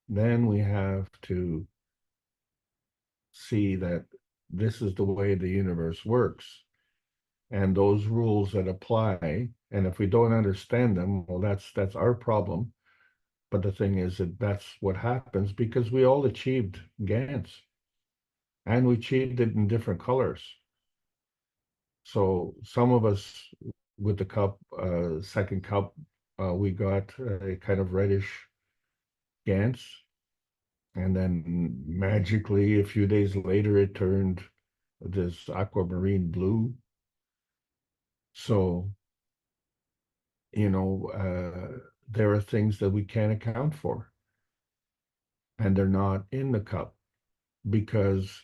then we have to see that this is the way the universe works. And those rules that apply, and if we don't understand them, well, that's our problem. But the thing is that that's what happens because we all achieved GANs, and we achieved it in different colors. So some of us with the cup, second cup, we got a kind of reddish GANs, and then magically a few days later it turned this aquamarine blue. So, there are things that we can't account for, and they're not in the cup because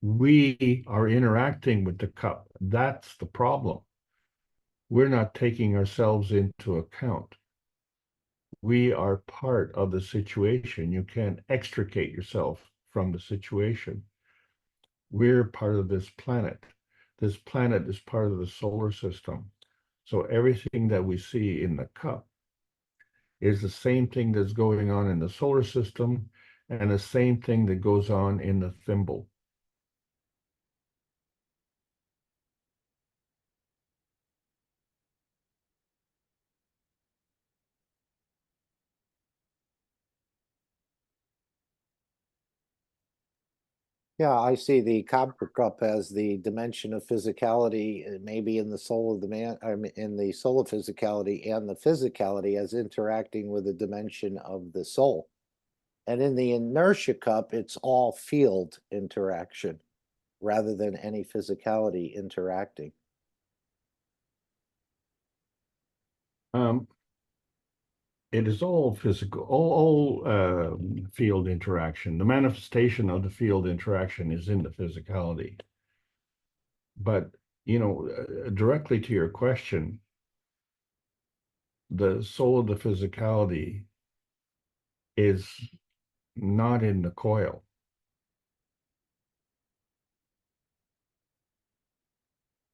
we are interacting with the cup. That's the problem. We're not taking ourselves into account. We are part of the situation. You can't extricate yourself from the situation. We're part of this planet. This planet is part of the solar system. So everything that we see in the cup is the same thing that's going on in the solar system and the same thing that goes on in the thimble. Yeah, I see the copper cup as the dimension of physicality, maybe in the soul of the man, I mean, in the soul of physicality, and the physicality as interacting with the dimension of the soul. And in the inertia cup, it's all field interaction rather than any physicality interacting. Um, it is all physical, all field interaction. The manifestation of the field interaction is in the physicality. But, directly to your question, the soul of the physicality is not in the coil.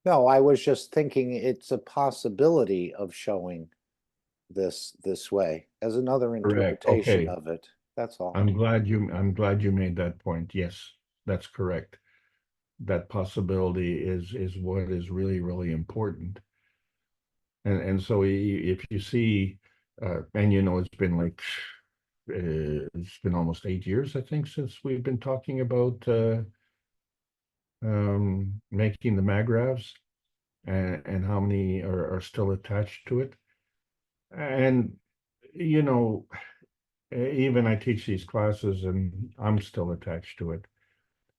No, I was just thinking it's a possibility of showing this way as another Correct. interpretation Okay. of it. That's all. I'm glad you made that point. Yes, that's correct. That possibility is what is really, really important. And so if you see, and it's been like it's been almost 8 years, I think, since we've been talking about making the magraphs and how many are still attached to it. And even I teach these classes and I'm still attached to it.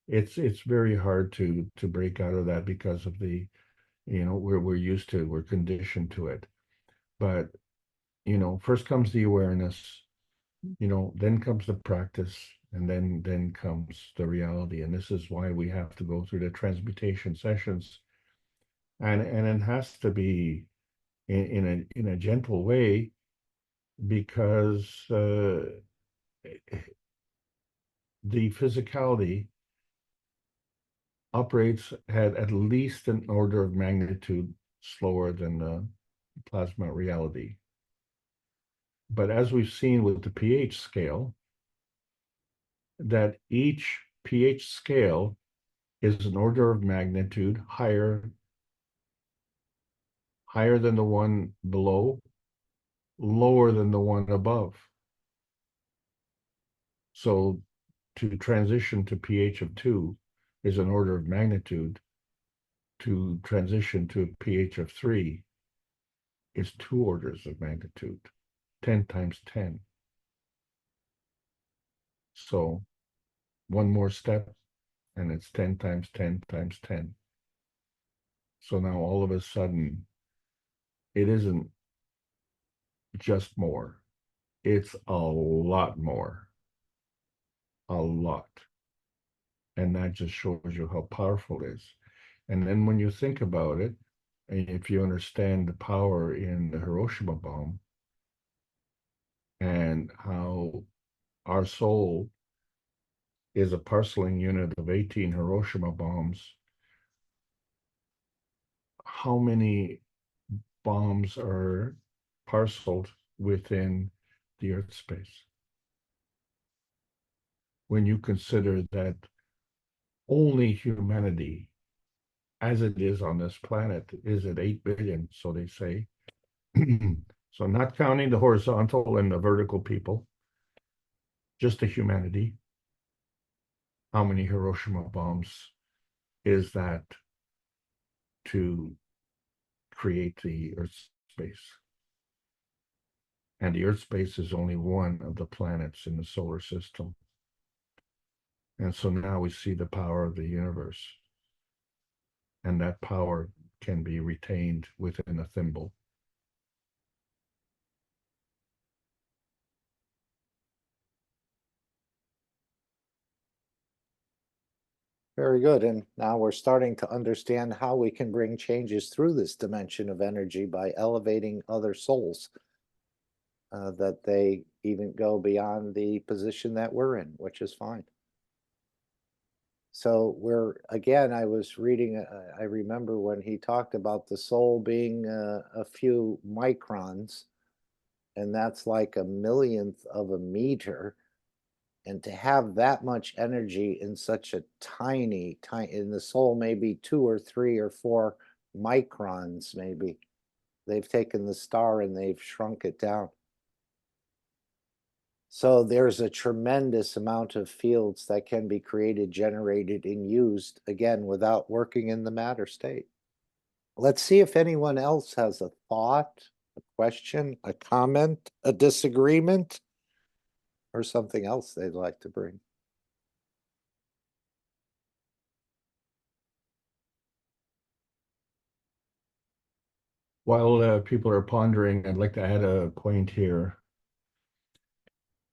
It's very hard to break out of that because of the, we're used to, we're conditioned to it. But, first comes the awareness, then comes the practice, and then comes the reality. And this is why we have to go through the transmutation sessions. And it has to be in a gentle way because the physicality operates at least an order of magnitude slower than the plasma reality. But as we've seen with the pH scale, that each pH scale is an order of magnitude higher than the one below, lower than the one above. So to transition to pH of 2 is an order of magnitude to transition to a pH of 3 is 2 orders of magnitude, 10 times 10. So one more step, and it's 10 times 10 times 10. So now all of a sudden, it isn't just more. It's a lot more. A lot. And that just shows you how powerful it is. And then when you think about it, and if you understand the power in the Hiroshima bomb and how our soul is a parceling unit of 18 Hiroshima bombs, how many bombs are parceled within the Earth space? When you consider that only humanity, as it is on this planet, is at 8 billion, so they say. So not counting the horizontal and the vertical people, just the humanity. How many Hiroshima bombs is that to create the Earth space? And the Earth space is only one of the planets in the solar system. And so now we see the power of the universe. And that power can be retained within a thimble. Very good. And now we're starting to understand how we can bring changes through this dimension of energy by elevating other souls, that they even go beyond the position that we're in, which is fine. So again, I was reading, I remember when he talked about the soul being a few microns, and that's like a millionth of a meter. And to have that much energy in such a tiny, in the soul, maybe 2 or 3 or 4 microns, maybe. They've taken the star and they've shrunk it down. So there's a tremendous amount of fields that can be created, generated, and used, again, without working in the matter state. Let's see if anyone else has a thought, a question, a comment, a disagreement, or something else they'd like to bring. While people are pondering, I'd like to add a point here.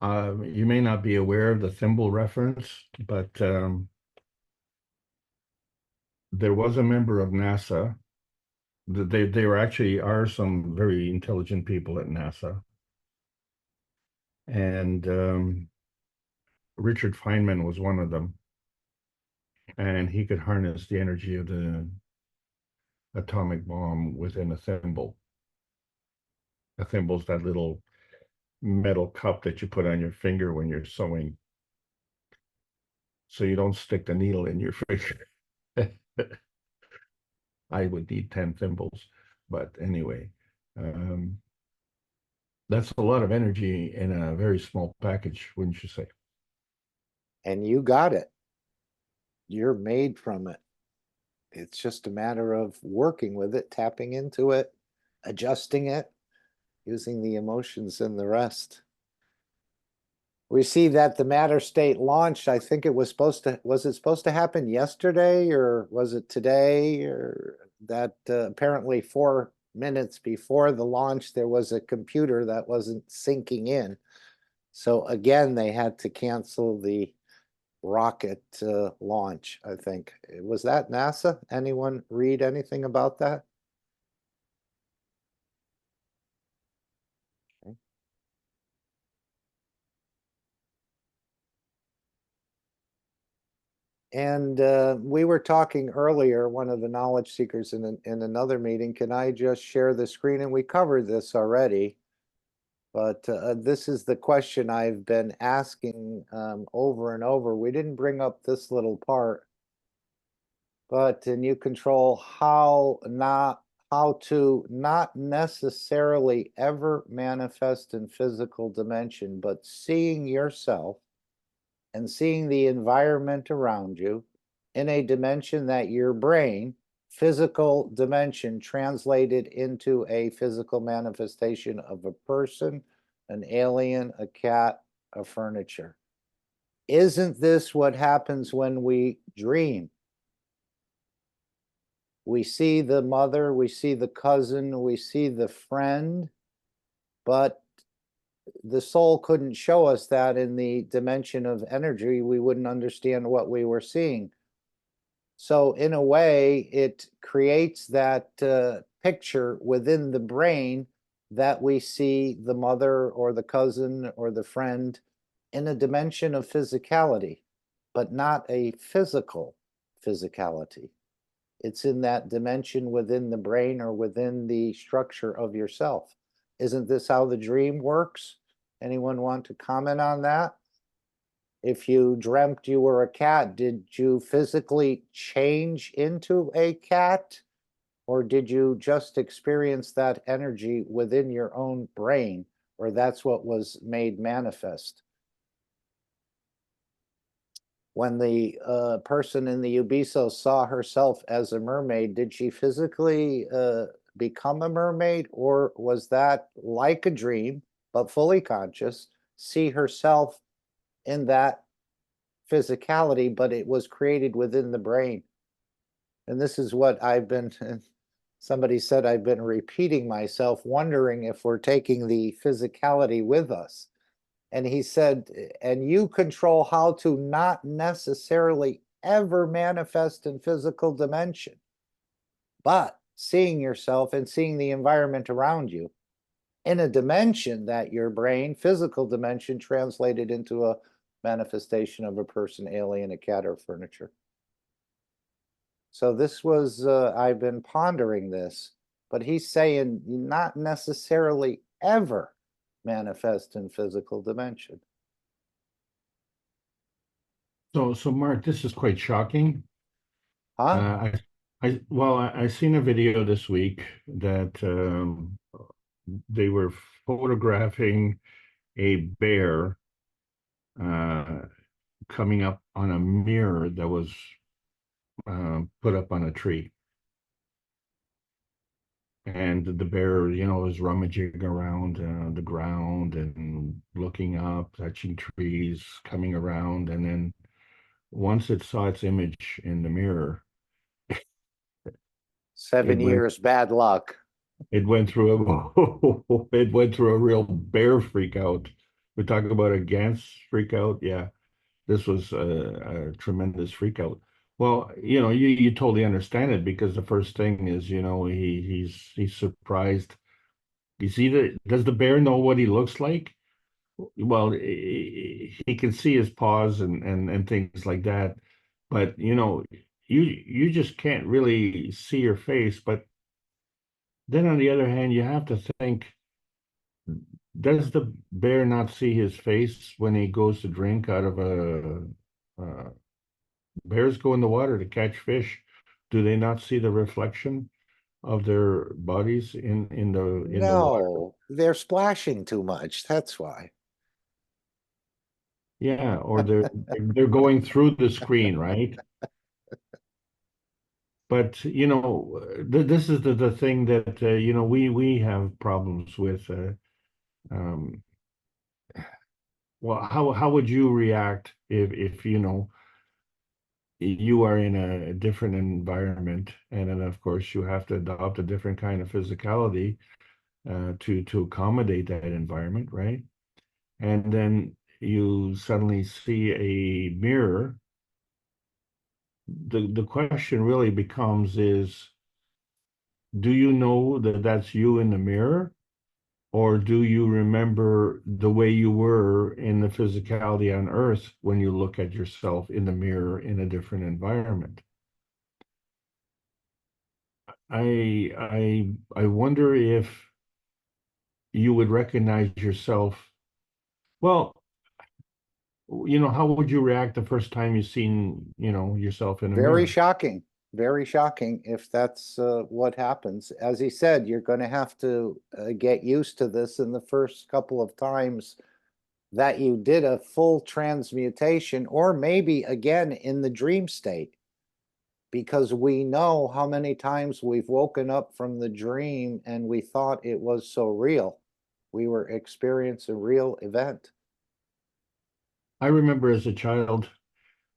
You may not be aware of the thimble reference, but there was a member of NASA. They were actually are some very intelligent people at NASA. And Richard Feynman was one of them. And he could harness the energy of the atomic bomb within a thimble. A thimble's that little metal cup that you put on your finger when you're sewing, so you don't stick the needle in your finger. I would need 10 thimbles, but anyway, that's a lot of energy in a very small package, wouldn't you say? And you got it. You're made from it. It's just a matter of working with it, tapping into it, adjusting it, using the emotions and the rest. We see that the matter state launched. I think it was it supposed to happen yesterday, or was it today? Or that apparently 4 minutes before the launch, there was a computer that wasn't syncing in. So again, they had to cancel the rocket launch, I think. Was that NASA? Anyone read anything about that? Okay. And we were talking earlier, one of the knowledge seekers in another meeting, can I just share the screen? And we covered this already, but this is the question I've been asking over and over. We didn't bring up this little part, but and you control how to not necessarily ever manifest in physical dimension, but seeing yourself and seeing the environment around you in a dimension that your brain physical dimension translated into a physical manifestation of a person, an alien, a cat, a furniture. Isn't this what happens when we dream? We see the mother, we see the cousin, we see the friend, but the soul couldn't show us that in the dimension of energy. We wouldn't understand what we were seeing. So in a way, it creates that picture within the brain that we see the mother or the cousin or the friend in a dimension of physicality, but not a physical physicality. It's in that dimension within the brain or within the structure of yourself. Isn't this how the dream works? Anyone want to comment on that? If you dreamt you were a cat, did you physically change into a cat? Or did you just experience that energy within your own brain? Or that's what was made manifest? When the person in the Ubiso saw herself as a mermaid, did she physically become a mermaid? Or was that like a dream, but fully conscious, see herself in that physicality, but it was created within the brain? And this is what I've been, somebody said I've been repeating myself, wondering if we're taking the physicality with us. And he said, and you control how to not necessarily ever manifest in physical dimension, but seeing yourself and seeing the environment around you in a dimension that your brain, physical dimension, translated into a manifestation of a person, alien, a cat, or furniture. So this was, I've been pondering this, but he's saying not necessarily ever manifest in physical dimension. So Mark, this is quite shocking. Huh? I seen a video this week that they were photographing a bear coming up on a mirror that was put up on a tree. And the bear, was rummaging around the ground and looking up, touching trees, coming around. And then once it saw its image in the mirror, 7 years bad luck. it went through it went through a real bear freak out. We talk about a Gans freak out. Yeah, this was a tremendous freak out. Well, you totally understand it, because the first thing is, he's surprised. Does the bear know what he looks like? Well, he can see his paws and things like that, but you just can't really see your face. But then on the other hand, you have to think, does the bear not see his face when he goes to drink out of bears go in the water to catch fish? Do they not see the reflection of their bodies in the water? No, they're splashing too much. That's why. Yeah, or they're going through the screen, right? But this is the thing that we have problems with. Um, well, how would you react if you are in a different environment, and then of course you have to adopt a different kind of physicality to accommodate that environment, right? And then you suddenly see a mirror. The question really becomes is, do you know that that's you in the mirror? Or do you remember the way you were in the physicality on Earth when you look at yourself in the mirror in a different environment? I wonder if you would recognize yourself. Well, how would you react the first time you seen, yourself in a Very mirror? shocking. Very shocking if that's what happens. As he said, you're going to have to get used to this in the first couple of times that you did a full transmutation, or maybe again in the dream state. because we know how many times we've woken up from the dream and we thought it was so real. We were experiencing a real event. I remember as a child,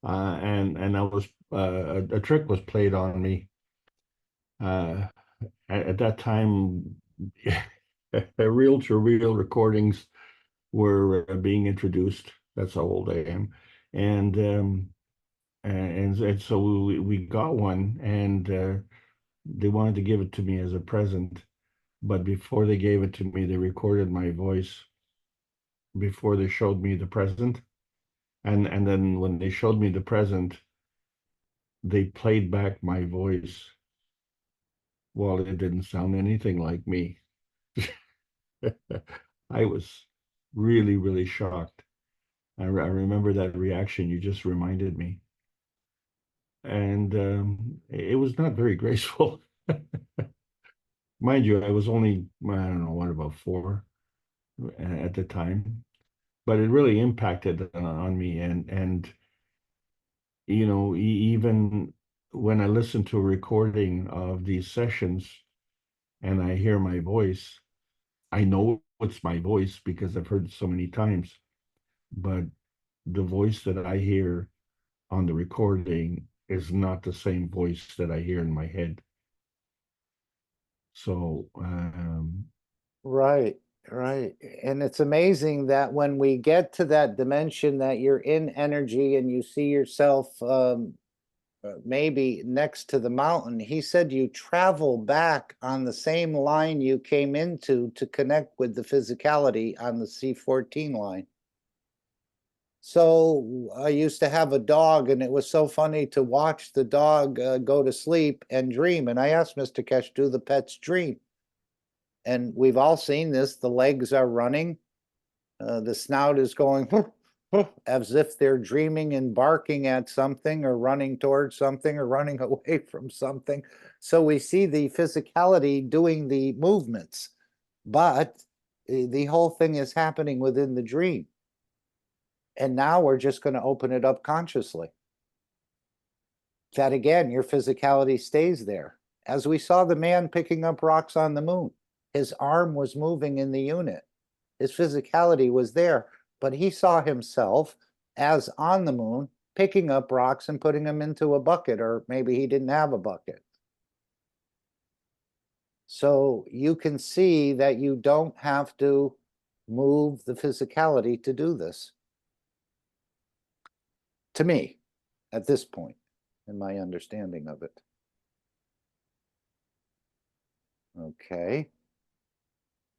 and I was a trick was played on me. Uh, at that time, reel-to-reel recordings were being introduced. That's how old I am, and so we got one, and they wanted to give it to me as a present. But before they gave it to me, they recorded my voice before they showed me the present. And then when they showed me the present, they played back my voice. Well, it didn't sound anything like me. I was really, really shocked. I remember that reaction you just reminded me. And it was not very graceful. Mind you, I was only, I don't know, what, about 4 at the time. But it really impacted on me. And even when I listen to a recording of these sessions and I hear my voice, I know it's my voice because I've heard it so many times. But the voice that I hear on the recording is not the same voice that I hear in my head. So, Right, right. And it's amazing that when we get to that dimension that you're in energy and you see yourself maybe next to the mountain, he said you travel back on the same line you came into to connect with the physicality on the C14 line. So I used to have a dog, and it was so funny to watch the dog go to sleep and dream. And I asked Mr. Kesh, do the pets dream? And we've all seen this. The legs are running. The snout is going as if they're dreaming and barking at something or running towards something or running away from something. So we see the physicality doing the movements, but the whole thing is happening within the dream. And now we're just going to open it up consciously. That again, your physicality stays there. As we saw the man picking up rocks on the moon, his arm was moving in the unit. His physicality was there, but he saw himself as on the moon, picking up rocks and putting them into a bucket, or maybe he didn't have a bucket. So you can see that you don't have to move the physicality to do this. To me, at this point, in my understanding of it. Okay.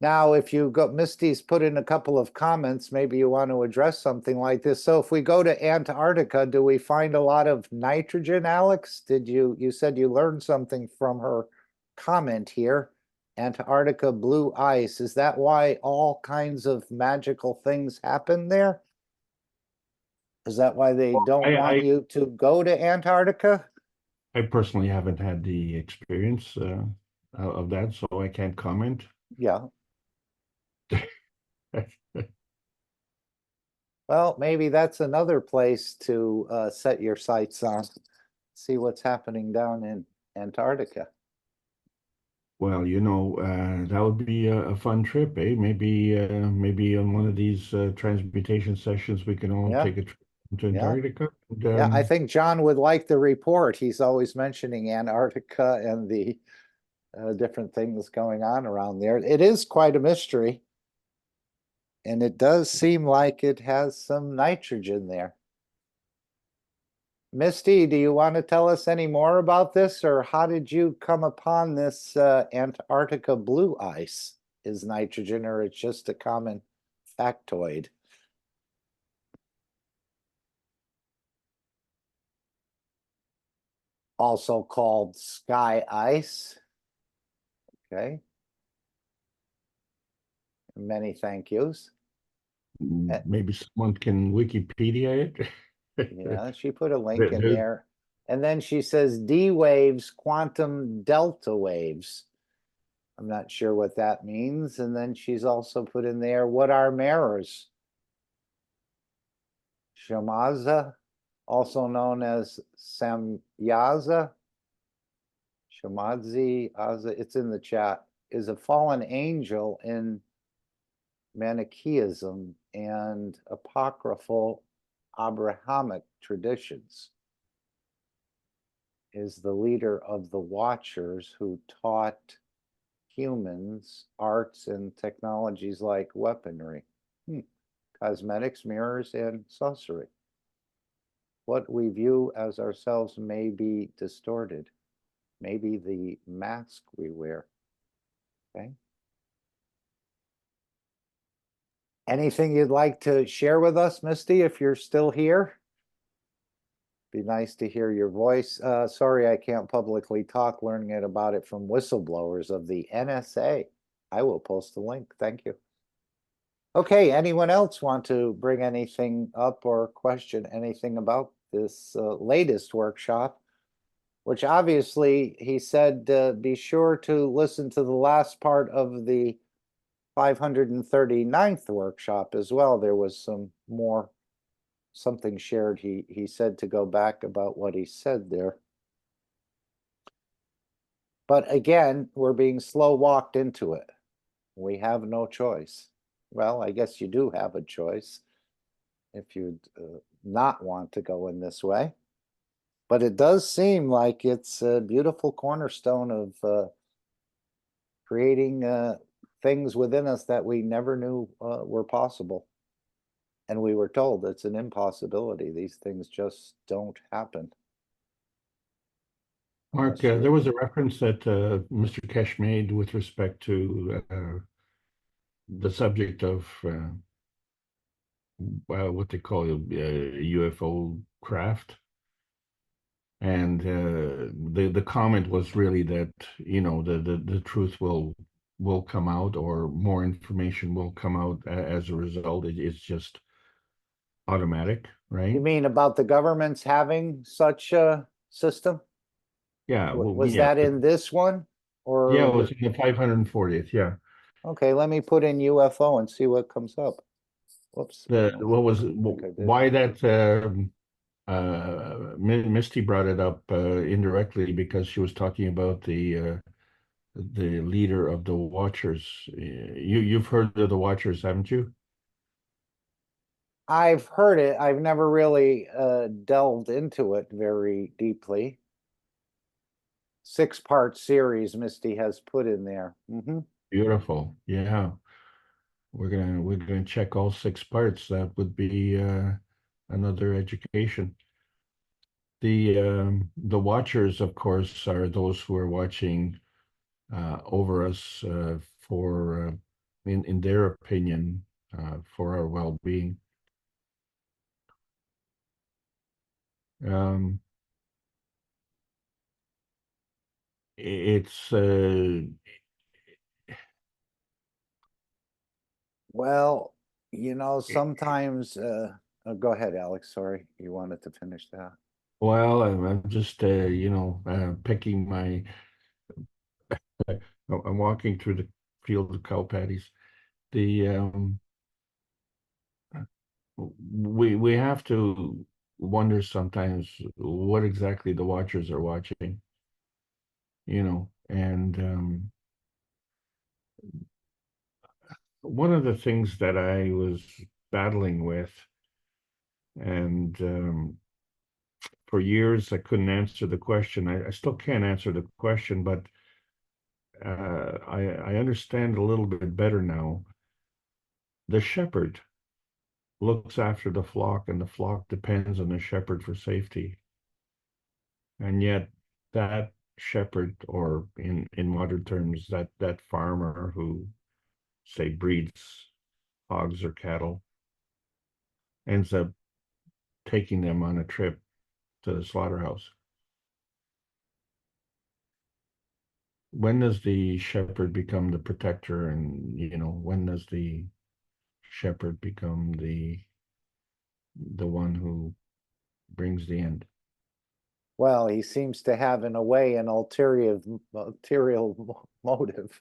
Now, if you go, Misty's put in a couple of comments, maybe you want to address something like this. So if we go to Antarctica, do we find a lot of nitrogen, Alex? You said you learned something from her comment here. Antarctica blue ice. Is that why all kinds of magical things happen there? Is that why they don't want you to go to Antarctica? I personally haven't had the experience of that, so I can't comment. Yeah. Well, maybe that's another place to set your sights on. See what's happening down in Antarctica. Well, that would be a fun trip, eh? Maybe on one of these transmutation sessions, we can all Yeah. take a trip to Yeah. Antarctica. And, Yeah, I think John would like the report. He's always mentioning Antarctica and the different things going on around there. It is quite a mystery. And it does seem like it has some nitrogen there. Misty, do you want to tell us any more about this, or how did you come upon this Antarctica blue ice is nitrogen, or it's just a common factoid? Also called sky ice. Okay. Many thank yous. maybe someone can Wikipedia it. Yeah, she put a link in there. And then she says D waves, quantum delta waves. I'm not sure what that means. And then she's also put in there, what are mirrors? Shamaza, also known as Samyaza. Shamadzi, it's in the chat, is a fallen angel in Manichaeism and apocryphal Abrahamic traditions. Is the leader of the Watchers who taught humans arts and technologies like weaponry, cosmetics, mirrors, and sorcery. What we view as ourselves may be distorted. Maybe the mask we wear. Okay. Anything you'd like to share with us, Misty, if you're still here? Be nice to hear your voice. Sorry, I can't publicly talk, learning it about it from whistleblowers of the NSA. I will post the link. Thank you. Okay, anyone else want to bring anything up or question anything about this latest workshop? Which obviously he said, be sure to listen to the last part of the 539th workshop as well. There was some more, something shared. He said to go back about what he said there. But again, we're being slow walked into it. We have no choice. Well, I guess you do have a choice if you'd not want to go in this way. But it does seem like it's a beautiful cornerstone of creating things within us that we never knew were possible. And we were told it's an impossibility. These things just don't happen. Mark, there was a reference that Mr. Kesh made with respect to the subject of what they call UFO craft. And the comment was really that, you know, the truth will come out, or more information will come out as a result. It's just automatic, right? You mean about the governments having such a system? Yeah. Well, Was yeah, that in this one? Or yeah, it was in the 540th. Yeah. okay, let me put in UFO and see what comes up. Whoops. What was why that Misty brought it up indirectly, because she was talking about the leader of the Watchers. You've heard of the Watchers, haven't you? I've heard it. I've never really delved into it very deeply. 6-part series Misty has put in there. Beautiful. Yeah. We're gonna check all 6 parts. That would be another education. The Watchers, of course, are those who are watching over us for in their opinion for our well-being. It's Well, you know, sometimes go ahead, Alex. Sorry, you wanted to finish that. well, I'm just you know, picking my I'm walking through the field of cow patties. The we have to wonder sometimes what exactly the Watchers are watching, you know. And one of the things that I was battling with, and for years I couldn't answer the question. I still can't answer the question, but I understand a little bit better now. The shepherd looks after the flock, and the flock depends on the shepherd for safety. And yet that shepherd, or in modern terms, that farmer who, say, breeds hogs or cattle, ends up taking them on a trip to the slaughterhouse. When does the shepherd become the protector? And, you know, when does the shepherd become the one who brings the end? Well, he seems to have, in a way, an ulterior motive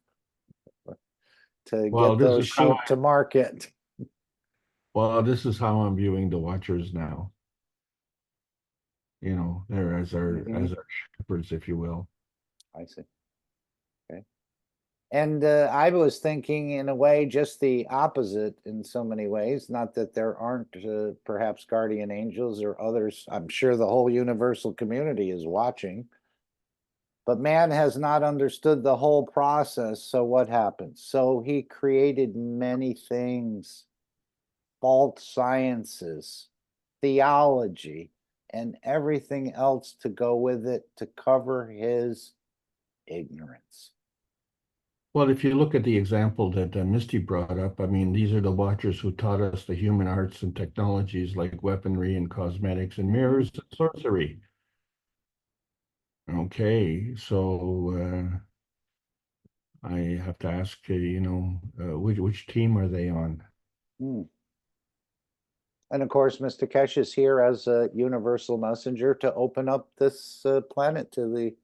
to Well, get those sheep to market. Well, this is how I'm viewing the Watchers now. You know, they're as our shepherds, if you will. I see. Okay. And I was thinking in a way just the opposite in so many ways. Not that there aren't perhaps guardian angels or others. I'm sure the whole universal community is watching. But man has not understood the whole process. So what happens? So he created many things, false sciences, theology, and everything else to go with it to cover his ignorance. Well, if you look at the example that Misty brought up, I mean, these are the watchers who taught us the human arts and technologies like weaponry and cosmetics and mirrors and sorcery. Okay, so I have to ask, which team are they on? Hmm. And of course, Mr. Kesh is here as a universal messenger to open up this planet to the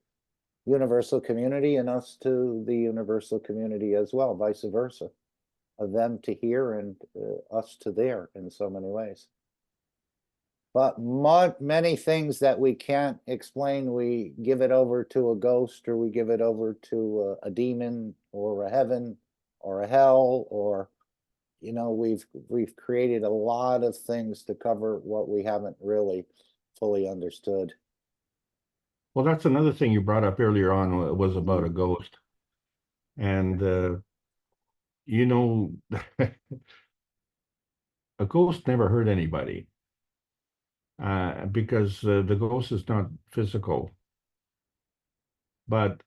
universal community and us to the universal community as well, vice versa, of them to here and us to there in so many ways. But many things that we can't explain, we give it over to a ghost, or we give it over to a demon or a heaven or a hell, or we've created a lot of things to cover what we haven't really fully understood. Well, that's another thing you brought up earlier on was about a ghost. And, you know, a ghost never hurt anybody because the ghost is not physical. But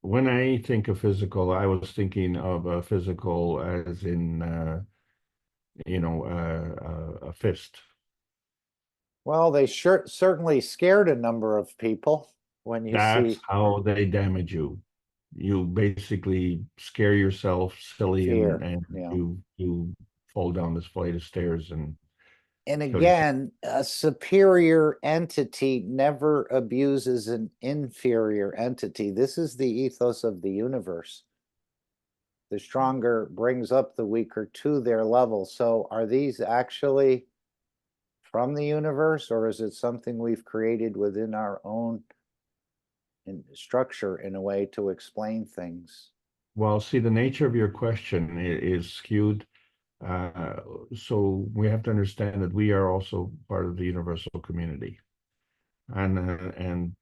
when I think of physical, I was thinking of physical as in, a fist. Well, they certainly scared a number of people when you That's see how they damage you. You basically scare yourself silly fear. and Yeah. you fall down this flight of stairs and And kill yourself. again, a superior entity never abuses an inferior entity. This is the ethos of the universe. The stronger brings up the weaker to their level. So are these actually from the universe, or is it something we've created within our own structure in a way to explain things? Well, see, the nature of your question is skewed. Uh, so we have to understand that we are also part of the universal community. And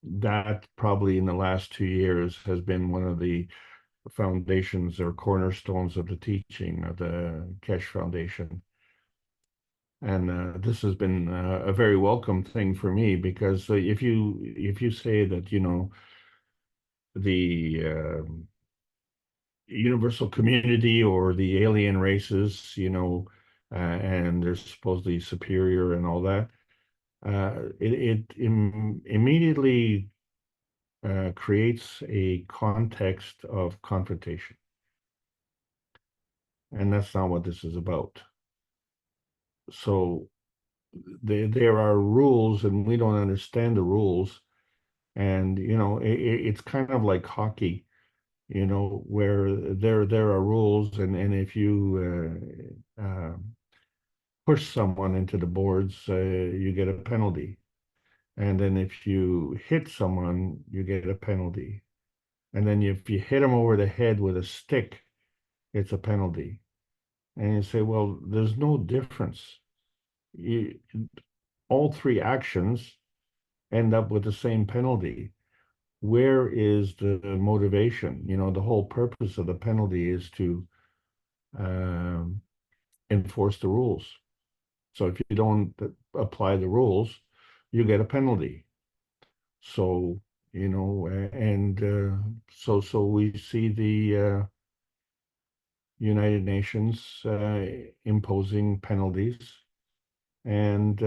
that probably in the last 2 years has been one of the foundations or cornerstones of the teaching of the Kesh Foundation. And this has been a very welcome thing for me because if you say that the universal community or the alien races, and they're supposedly superior and all that, it immediately creates a context of confrontation. And that's not what this is about. So there are rules and we don't understand the rules. And, it's kind of like hockey, where there are rules and if you push someone into the boards, you get a penalty. And then if you hit someone, you get a penalty. And then if you hit them over the head with a stick, it's a penalty. And you say, well, there's no difference. All three actions end up with the same penalty. Where is the motivation? The whole purpose of the penalty is to enforce the rules. So if you don't apply the rules, you get a penalty. So, and so we see the United Nations imposing penalties, and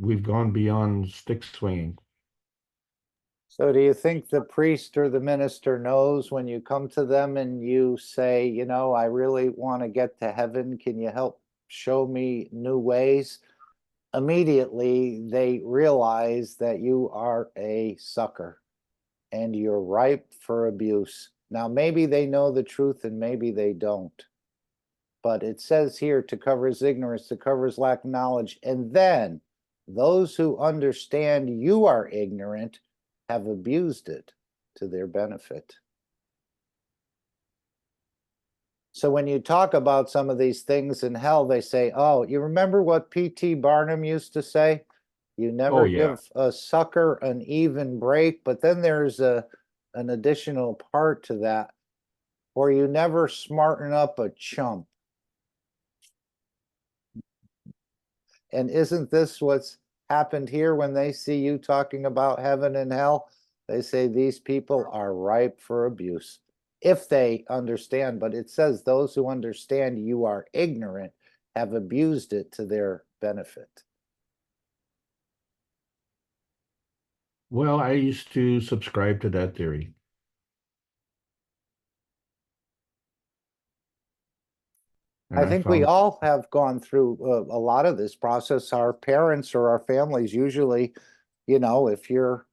we've gone beyond stick swinging. So do you think the priest or the minister knows when you come to them and you say, I really want to get to heaven. Can you help show me new ways? Immediately they realize that you are a sucker and you're ripe for abuse. Now, maybe they know the truth and maybe they don't. But it says here to cover his ignorance, to cover his lack of knowledge. And then those who understand you are ignorant have abused it to their benefit. So when you talk about some of these things in hell, they say, oh, you remember what P.T. Barnum used to say? You never Oh, yeah. give a sucker an even break, but then there's an additional part to that, or you never smarten up a chump. And isn't this what's happened here when they see you talking about heaven and hell? They say these people are ripe for abuse if they understand. But it says those who understand you are ignorant have abused it to their benefit. Well, I used to subscribe to that theory. And I think we found, all have gone through a lot of this process. Our parents or our families usually, you know, if you're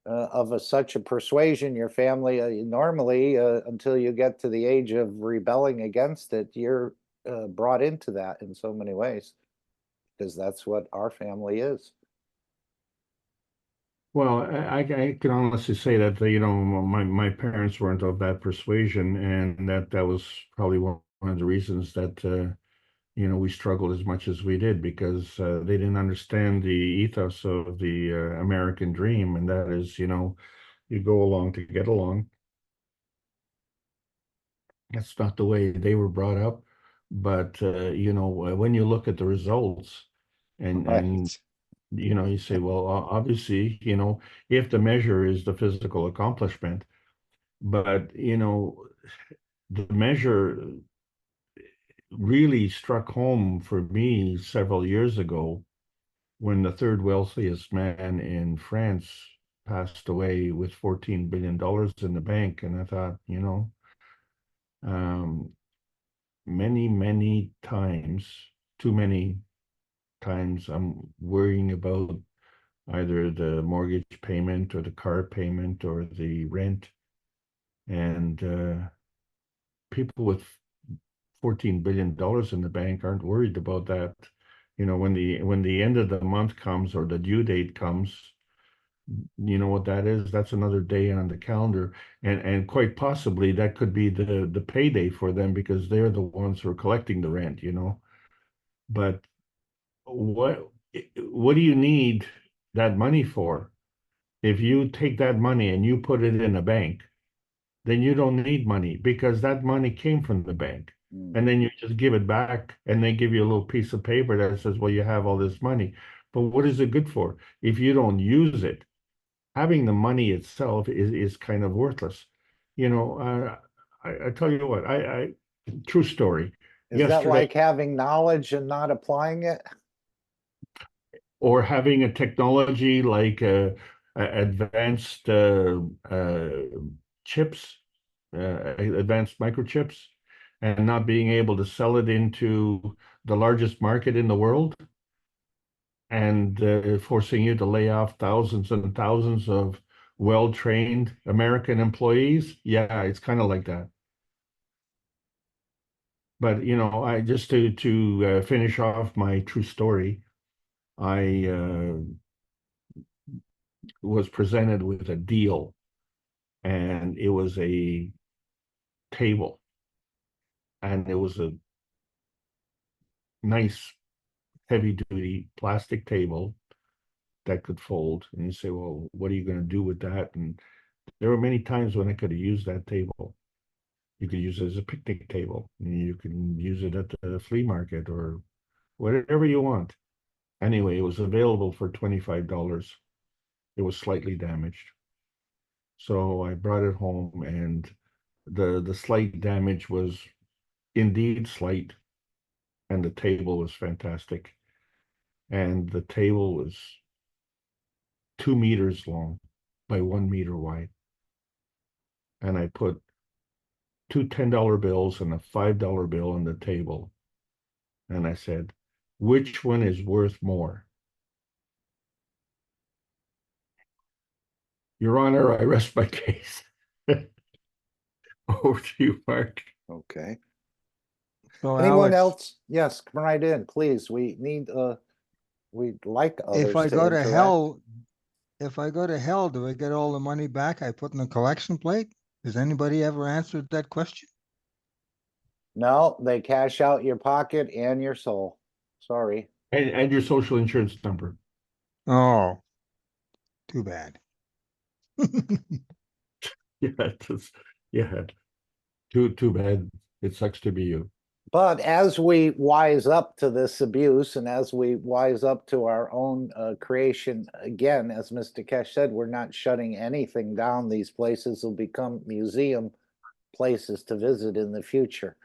of such a persuasion, your family normally, until you get to the age of rebelling against it, you're brought into that in so many ways, because that's what our family is. well, I can honestly say that, you know, my parents weren't of that persuasion, and that was probably one of the reasons that, you know, we struggled as much as we did, because they didn't understand the ethos of the American dream, and that is, you know, you go along to get along. That's not the way they were brought up. But you know, when you look at the results, and Right. you know, you say, well, obviously, you know, if the measure is the physical accomplishment, but you know, the measure really struck home for me several years ago when the third wealthiest man in France passed away with $14 billion in the bank. And I thought, you know, um, many times, too many times, I'm worrying about either the mortgage payment or the car payment or the rent. And people with $14 billion in the bank aren't worried about that. You know, when the end of the month comes or the due date comes, you know what that is? That's another day on the calendar. And quite possibly that could be the payday for them, because they're the ones who are collecting the rent, you know. But what what do you need that money for? If you take that money and you put it in a bank, then you don't need money, because that money came from the bank. Mm. And then you just give it back, and they give you a little piece of paper that says, well, you have all this money. But what is it good for? If you don't use it, having the money itself is kind of worthless. You know, I tell you what, I true story. Is that Yesterday, like having knowledge and not applying it? or having a technology like advanced chips, advanced microchips, and not being able to sell it into the largest market in the world, and forcing you to lay off thousands and thousands of well-trained American employees. Yeah, it's kind of like that. But you know, I just to finish off my true story, I was presented with a deal, and it was a table, and it was a nice heavy duty plastic table that could fold. And you say, well, what are you going to do with that? And there were many times when I could have used that table. You could use it as a picnic table. You can use it at the flea market or whatever you want. Anyway, it was available for $25. It was slightly damaged. So I brought it home, and the slight damage was indeed slight, and the table was fantastic. And the table was 2 meters long by 1 meter wide. And I put two $10 bills and a $5 bill on the table. And I said, which one is worth more? Your Honor, I rest my case. Over to you, Mark. Okay. So Anyone Alex, else? Yes, come right in, please. We need we'd like If others I to go to interact. hell, if I go to hell, do I get all the money back I put in the collection plate? Has anybody ever answered that question? No, they cash out your pocket and your soul. Sorry. And your social insurance number. Oh, too bad. Yeah, yeah. Too bad. It sucks to be you. But as we wise up to this abuse and as we wise up to our own creation, again, as Mr. Kesh said, we're not shutting anything down. These places will become museum places to visit in the future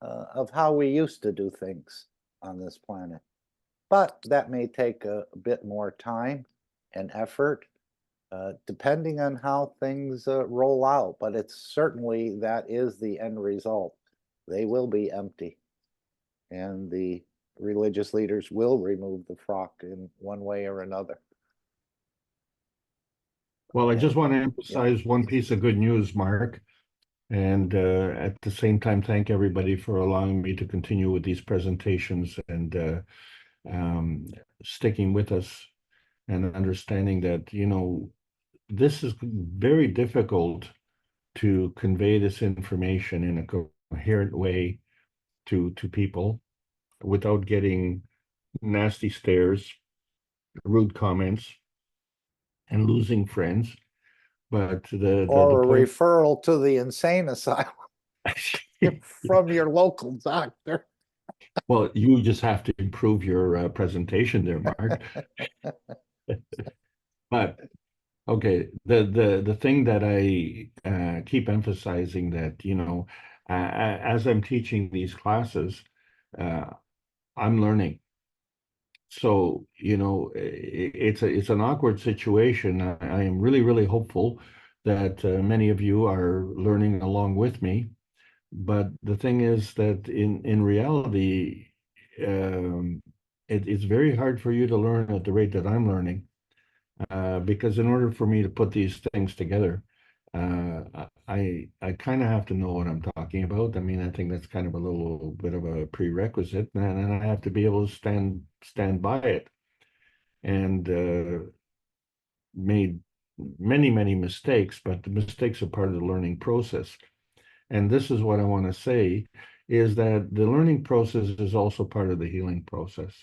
of how we used to do things on this planet. But that may take a bit more time and effort, depending on how things roll out. But it's certainly that is the end result. They will be empty, and the religious leaders will remove the frock in one way or another. Well, I just want to Yeah. emphasize one piece of good news, Mark, and at the same time, thank everybody for allowing me to continue with these presentations and sticking with us and understanding that, you know, this is very difficult to convey this information in a coherent way to people without getting nasty stares, rude comments, and losing friends. But the Or a point referral to the insane asylum from your local doctor. well, you just have to improve your presentation there, Mark. But okay, the thing that I keep emphasizing that, you know, as I'm teaching these classes, uh, I'm learning. So, you know, it's an awkward situation. I am really hopeful that many of you are learning along with me. But the thing is that in reality, um, it's very hard for you to learn at the rate that I'm learning. Because in order for me to put these things together, I kind of have to know what I'm talking about. I mean, I think that's kind of a little bit of a prerequisite, and I have to be able to stand by it. And made many mistakes, but the mistakes are part of the learning process. And this is what I want to say, is that the learning process is also part of the healing process.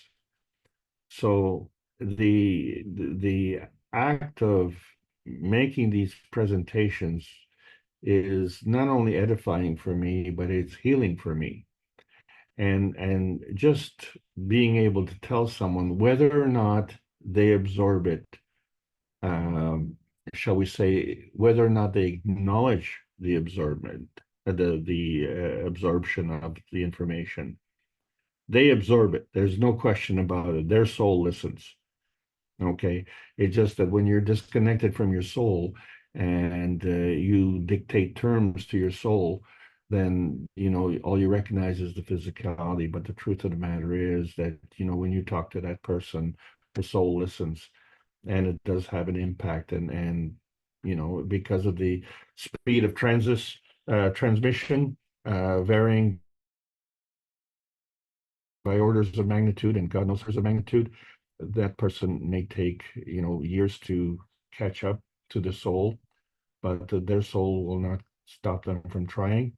So the act of making these presentations is not only edifying for me, but it's healing for me. And just being able to tell someone whether or not they absorb it, shall we say, whether or not they acknowledge the absorbment, the absorption of the information. They absorb it. There's no question about it. Their soul listens. Okay. It's just that when you're disconnected from your soul and you dictate terms to your soul, then, you know, all you recognize is the physicality. But the truth of the matter is that, you know, when you talk to that person, the soul listens, and it does have an impact. And you know, because of the speed of transmission varying by orders of magnitude, and God knows orders of magnitude, that person may take, you know, years to catch up to the soul, but their soul will not stop them from trying.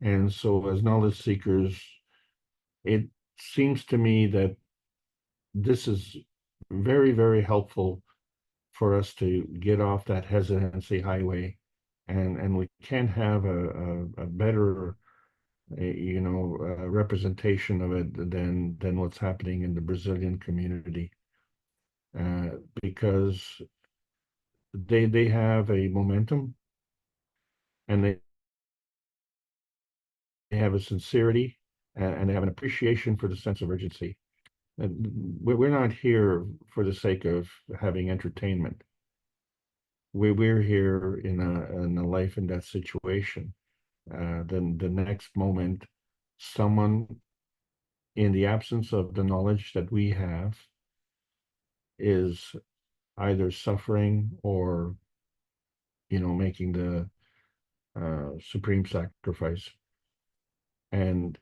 And so, as knowledge seekers, it seems to me that this is very helpful for us to get off that hesitancy highway, and we can have a better you know, representation of it than what's happening in the Brazilian community, because they have a momentum, and they have a sincerity, and they have an appreciation for the sense of urgency. And we're not here for the sake of having entertainment. We're here in a life and death situation. Then the next moment, someone, in the absence of the knowledge that we have, is either suffering or, you know, making the supreme sacrifice. And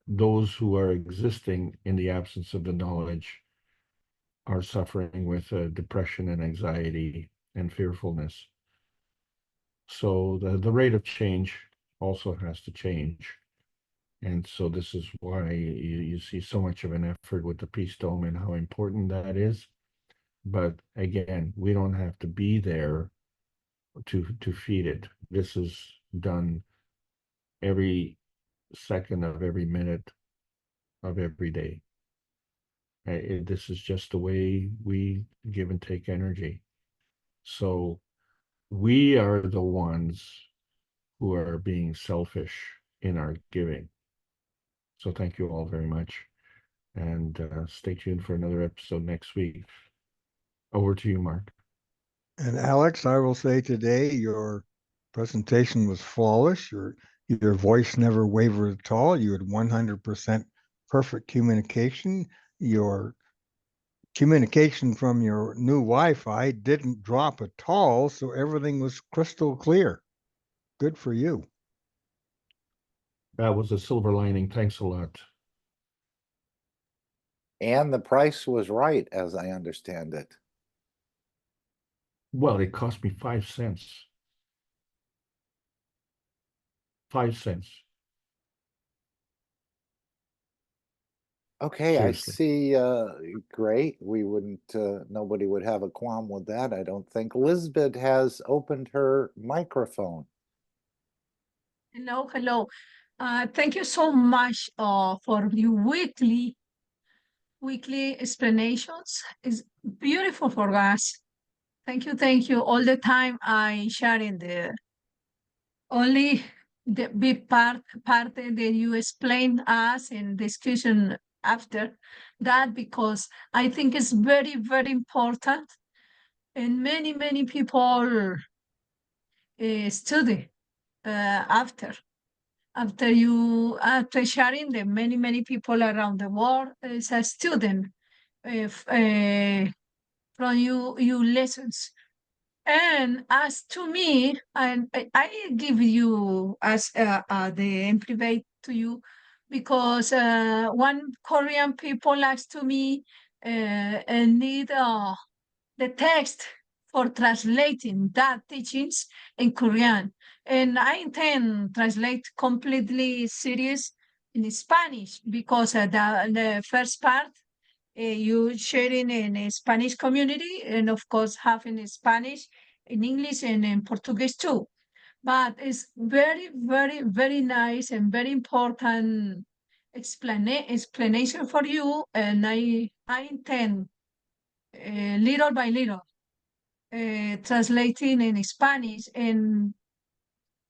those who are existing in the absence of the knowledge are suffering with depression and anxiety and fearfulness. So the rate of change also has to change. And so this is why you see so much of an effort with the peace dome and how important that is. But again, we don't have to be there to feed it. This is done every second of every minute of every day. This is just the way we give and take energy. So we are the ones who are being selfish in our giving. So thank you all very much. And stay tuned for another episode next week. Over to you, Mark. And Alex, I will say today your presentation was flawless. Your voice never wavered at all. You had 100% perfect communication. Your communication from your new Wi-Fi didn't drop at all, so everything was crystal clear. Good for you. That was a silver lining. Thanks a lot. And the price was right, as I understand it. Well, it cost me 5 cents. 5 cents. Okay, I Seriously. see. Great. We wouldn't, nobody would have a qualm with that, I don't think. Lisbeth has opened her microphone. Hello, hello. Thank you so much for your weekly explanations. It's beautiful for us. Thank you. All the time I sharing the only the big part that you explain us in discussion after that, because I think it's very, very important, and many people study after you after sharing the many people around the world as a student from you lessons. And as to me, and I give you as the private to you, because one Korean people asked to me and need the text for translating that teachings in Korean. And I intend translate completely series in Spanish, because the first part you sharing in a Spanish community, and of course have in Spanish, in English, and in Portuguese too. But it's very nice and very important explanation for you, and I intend little by little translating in Spanish, and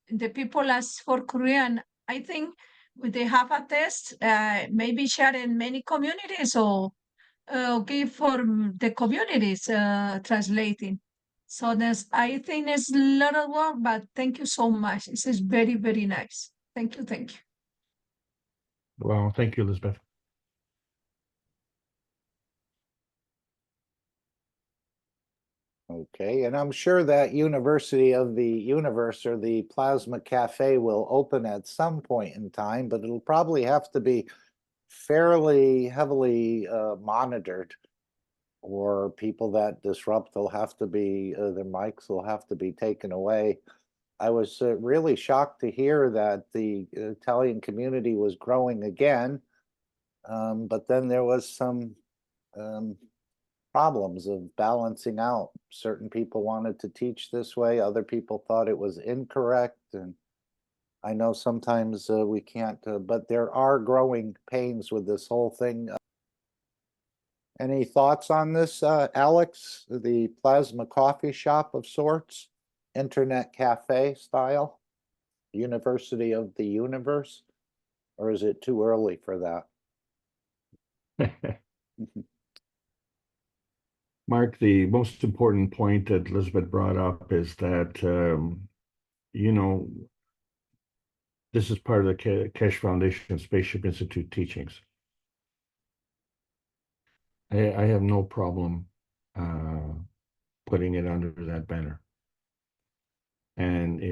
the people ask for Korean. I think they have a test, maybe share in many communities, or give for the communities translating. So I think it's a lot of work, but thank you so much. This is very nice. Thank you. Well, thank you, Elizabeth. Okay, and I'm sure that University of the Universe, or the Plasma Cafe, will open at some point in time, but it'll probably have to be fairly heavily monitored, or people that disrupt will have to be, their mics will have to be taken away. I was really shocked to hear that the Italian community was growing again, but then there was some problems of balancing out. Certain people wanted to teach this way, other people thought it was incorrect, and I know sometimes we can't, but there are growing pains with this whole thing. Any thoughts on this, Alex? The plasma coffee shop of sorts, internet cafe style, University of the Universe, or is it too early for that? Mark, the most important point that Elizabeth brought up is that, you know, this is part of the Keshe Foundation Spaceship Institute teachings. I have no problem putting it under that banner. And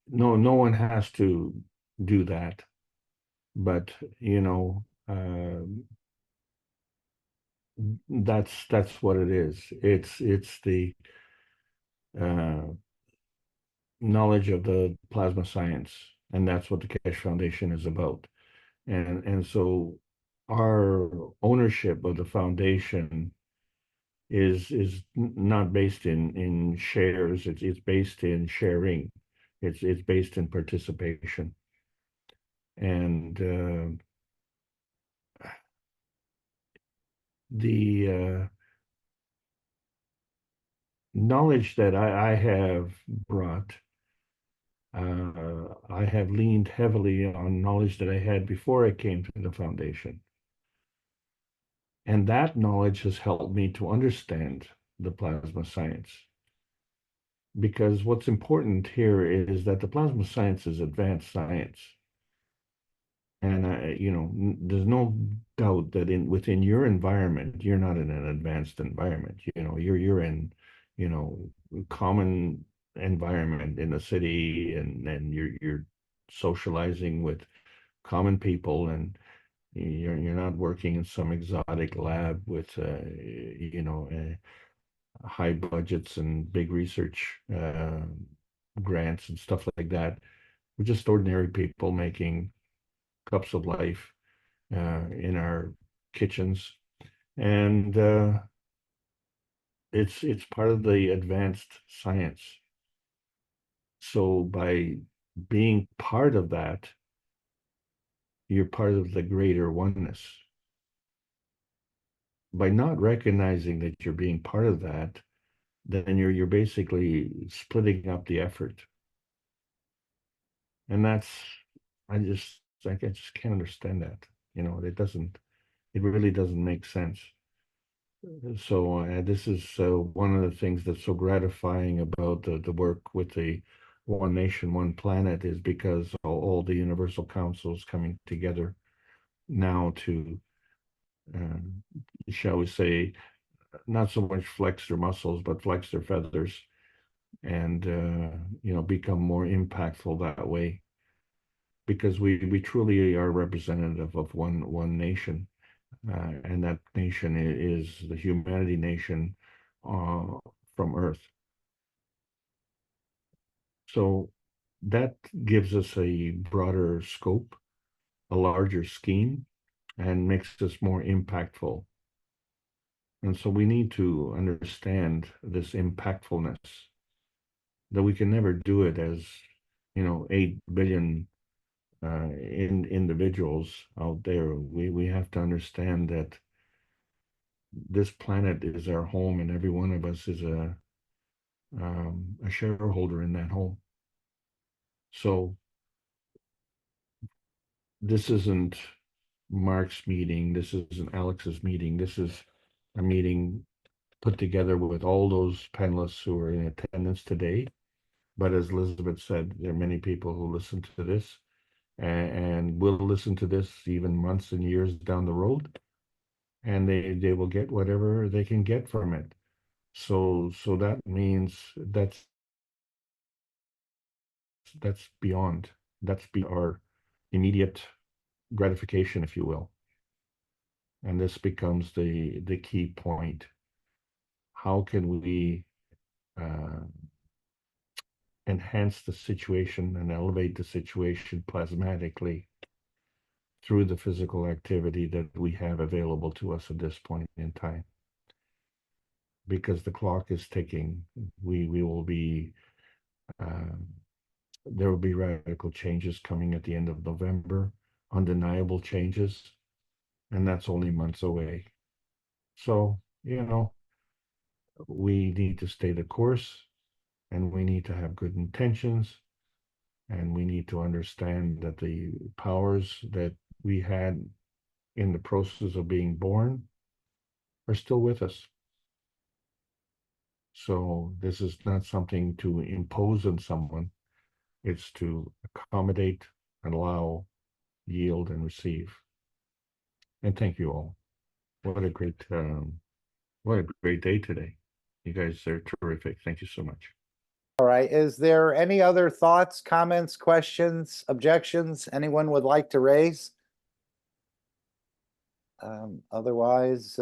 no one has to do that. But, you know, That's what it is. It's the uh, knowledge of the plasma science, and that's what the KAKT Foundation is about. And so our ownership of the foundation is not based in shares. It's based in sharing. It's based in participation. And the knowledge that I have brought, I have leaned heavily on knowledge that I had before I came to the foundation. And that knowledge has helped me to understand the plasma science. Because what's important here is that the plasma science is advanced science. And there's no doubt that within your environment, you're not in an advanced environment. You're in, common environment in the city, and you're socializing with common people, and you're not working in some exotic lab with high budgets and big research grants and stuff like that. We're just ordinary people making cups of life in our kitchens, and it's part of the advanced science. So by being part of that, you're part of the greater oneness. By not recognizing that you're being part of that, then you're basically splitting up the effort. And that's I just can't understand that. It really doesn't make sense. So this is one of the things that's so gratifying about the work with the One Nation, One Planet, is because all the universal councils coming together now to, shall we say, not so much flex their muscles, but flex their feathers, and become more impactful that way. Because we truly are representative of one nation. And that nation is the humanity nation from Earth. So that gives us a broader scope, a larger scheme, and makes us more impactful. And so we need to understand this impactfulness, that we can never do it as 8 billion individuals out there. We have to understand that this planet is our home, and every one of us is a shareholder in that home. So this isn't Mark's meeting. This isn't Alex's meeting. This is a meeting put together with all those panelists who are in attendance today. But as Elizabeth said, there are many people who listen to this and will listen to this even months and years down the road, and they will get whatever they can get from it. So that means that's beyond our immediate gratification, if you will. And this becomes the key point. How can we enhance the situation and elevate the situation plasmatically through the physical activity that we have available to us at this point in time? Because the clock is ticking. We will be there will be radical changes coming at the end of November, undeniable changes, and that's only months away. So, we need to stay the course, and we need to have good intentions, and we need to understand that the powers that we had in the process of being born are still with us. So this is not something to impose on someone. It's to accommodate and allow, yield, and receive. And thank you all. What a great day today. You guys are terrific. Thank you so much. All right. Is there any other thoughts, comments, questions, objections anyone would like to raise? Otherwise,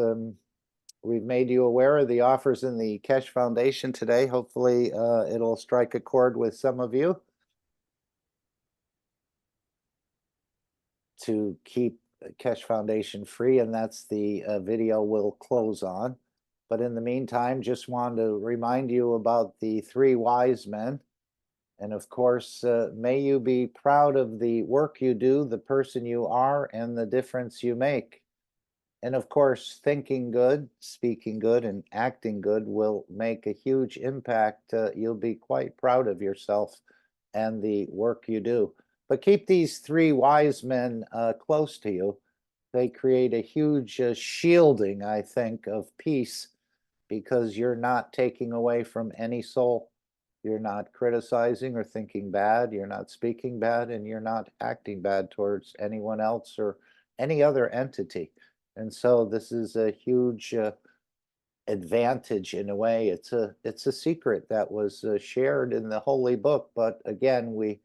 we've made you aware of the offers in the Kesh Foundation today. Hopefully, it'll strike a chord with some of you to keep Kesh Foundation free, and that's the video we'll close on. But in the meantime, just wanted to remind you about the three wise men. And of course, may you be proud of the work you do, the person you are, and the difference you make. And of course, thinking good, speaking good, and acting good will make a huge impact. You'll be quite proud of yourself and the work you do. But keep these three wise men close to you. They create a huge shielding, I think, of peace, because you're not taking away from any soul. You're not criticizing or thinking bad. You're not speaking bad, and you're not acting bad towards anyone else or any other entity. And so this is a huge advantage in a way. It's a secret that was shared in the Holy Book, but again, we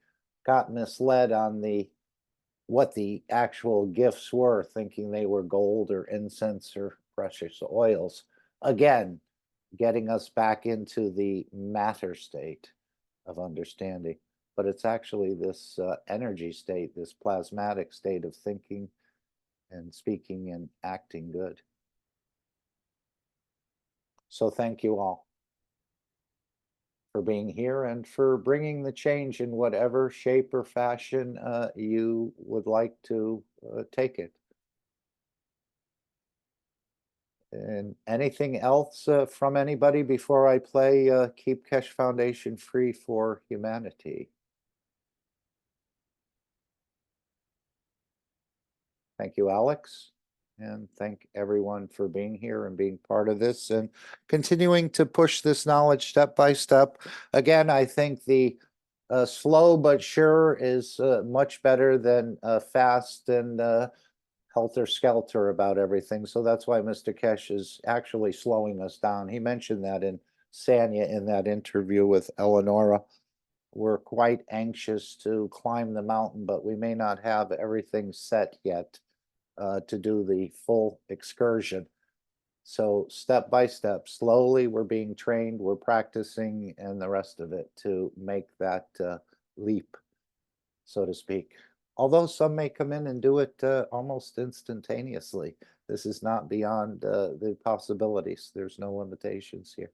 got misled on what the actual gifts were, thinking they were gold or incense or precious oils. Again, getting us back into the matter state of understanding. But it's actually this energy state, this plasmatic state of thinking and speaking and acting good. So thank you all for being here and for bringing the change in whatever shape or fashion you would like to take it. And anything else from anybody before I play Keep Kesh Foundation Free for Humanity? Thank you, Alex. And thank everyone for being here and being part of this and continuing to push this knowledge step by step. Again, I think the slow but sure is much better than fast and helter-skelter about everything. So that's why Mr. Kesh is actually slowing us down. He mentioned that in Sanya in that interview with Eleonora. We're quite anxious to climb the mountain, but we may not have everything set yet to do the full excursion. So step by step, slowly we're being trained, we're practicing, and the rest of it to make that leap, so to speak. Although some may come in and do it almost instantaneously. This is not beyond the possibilities. There's no limitations here.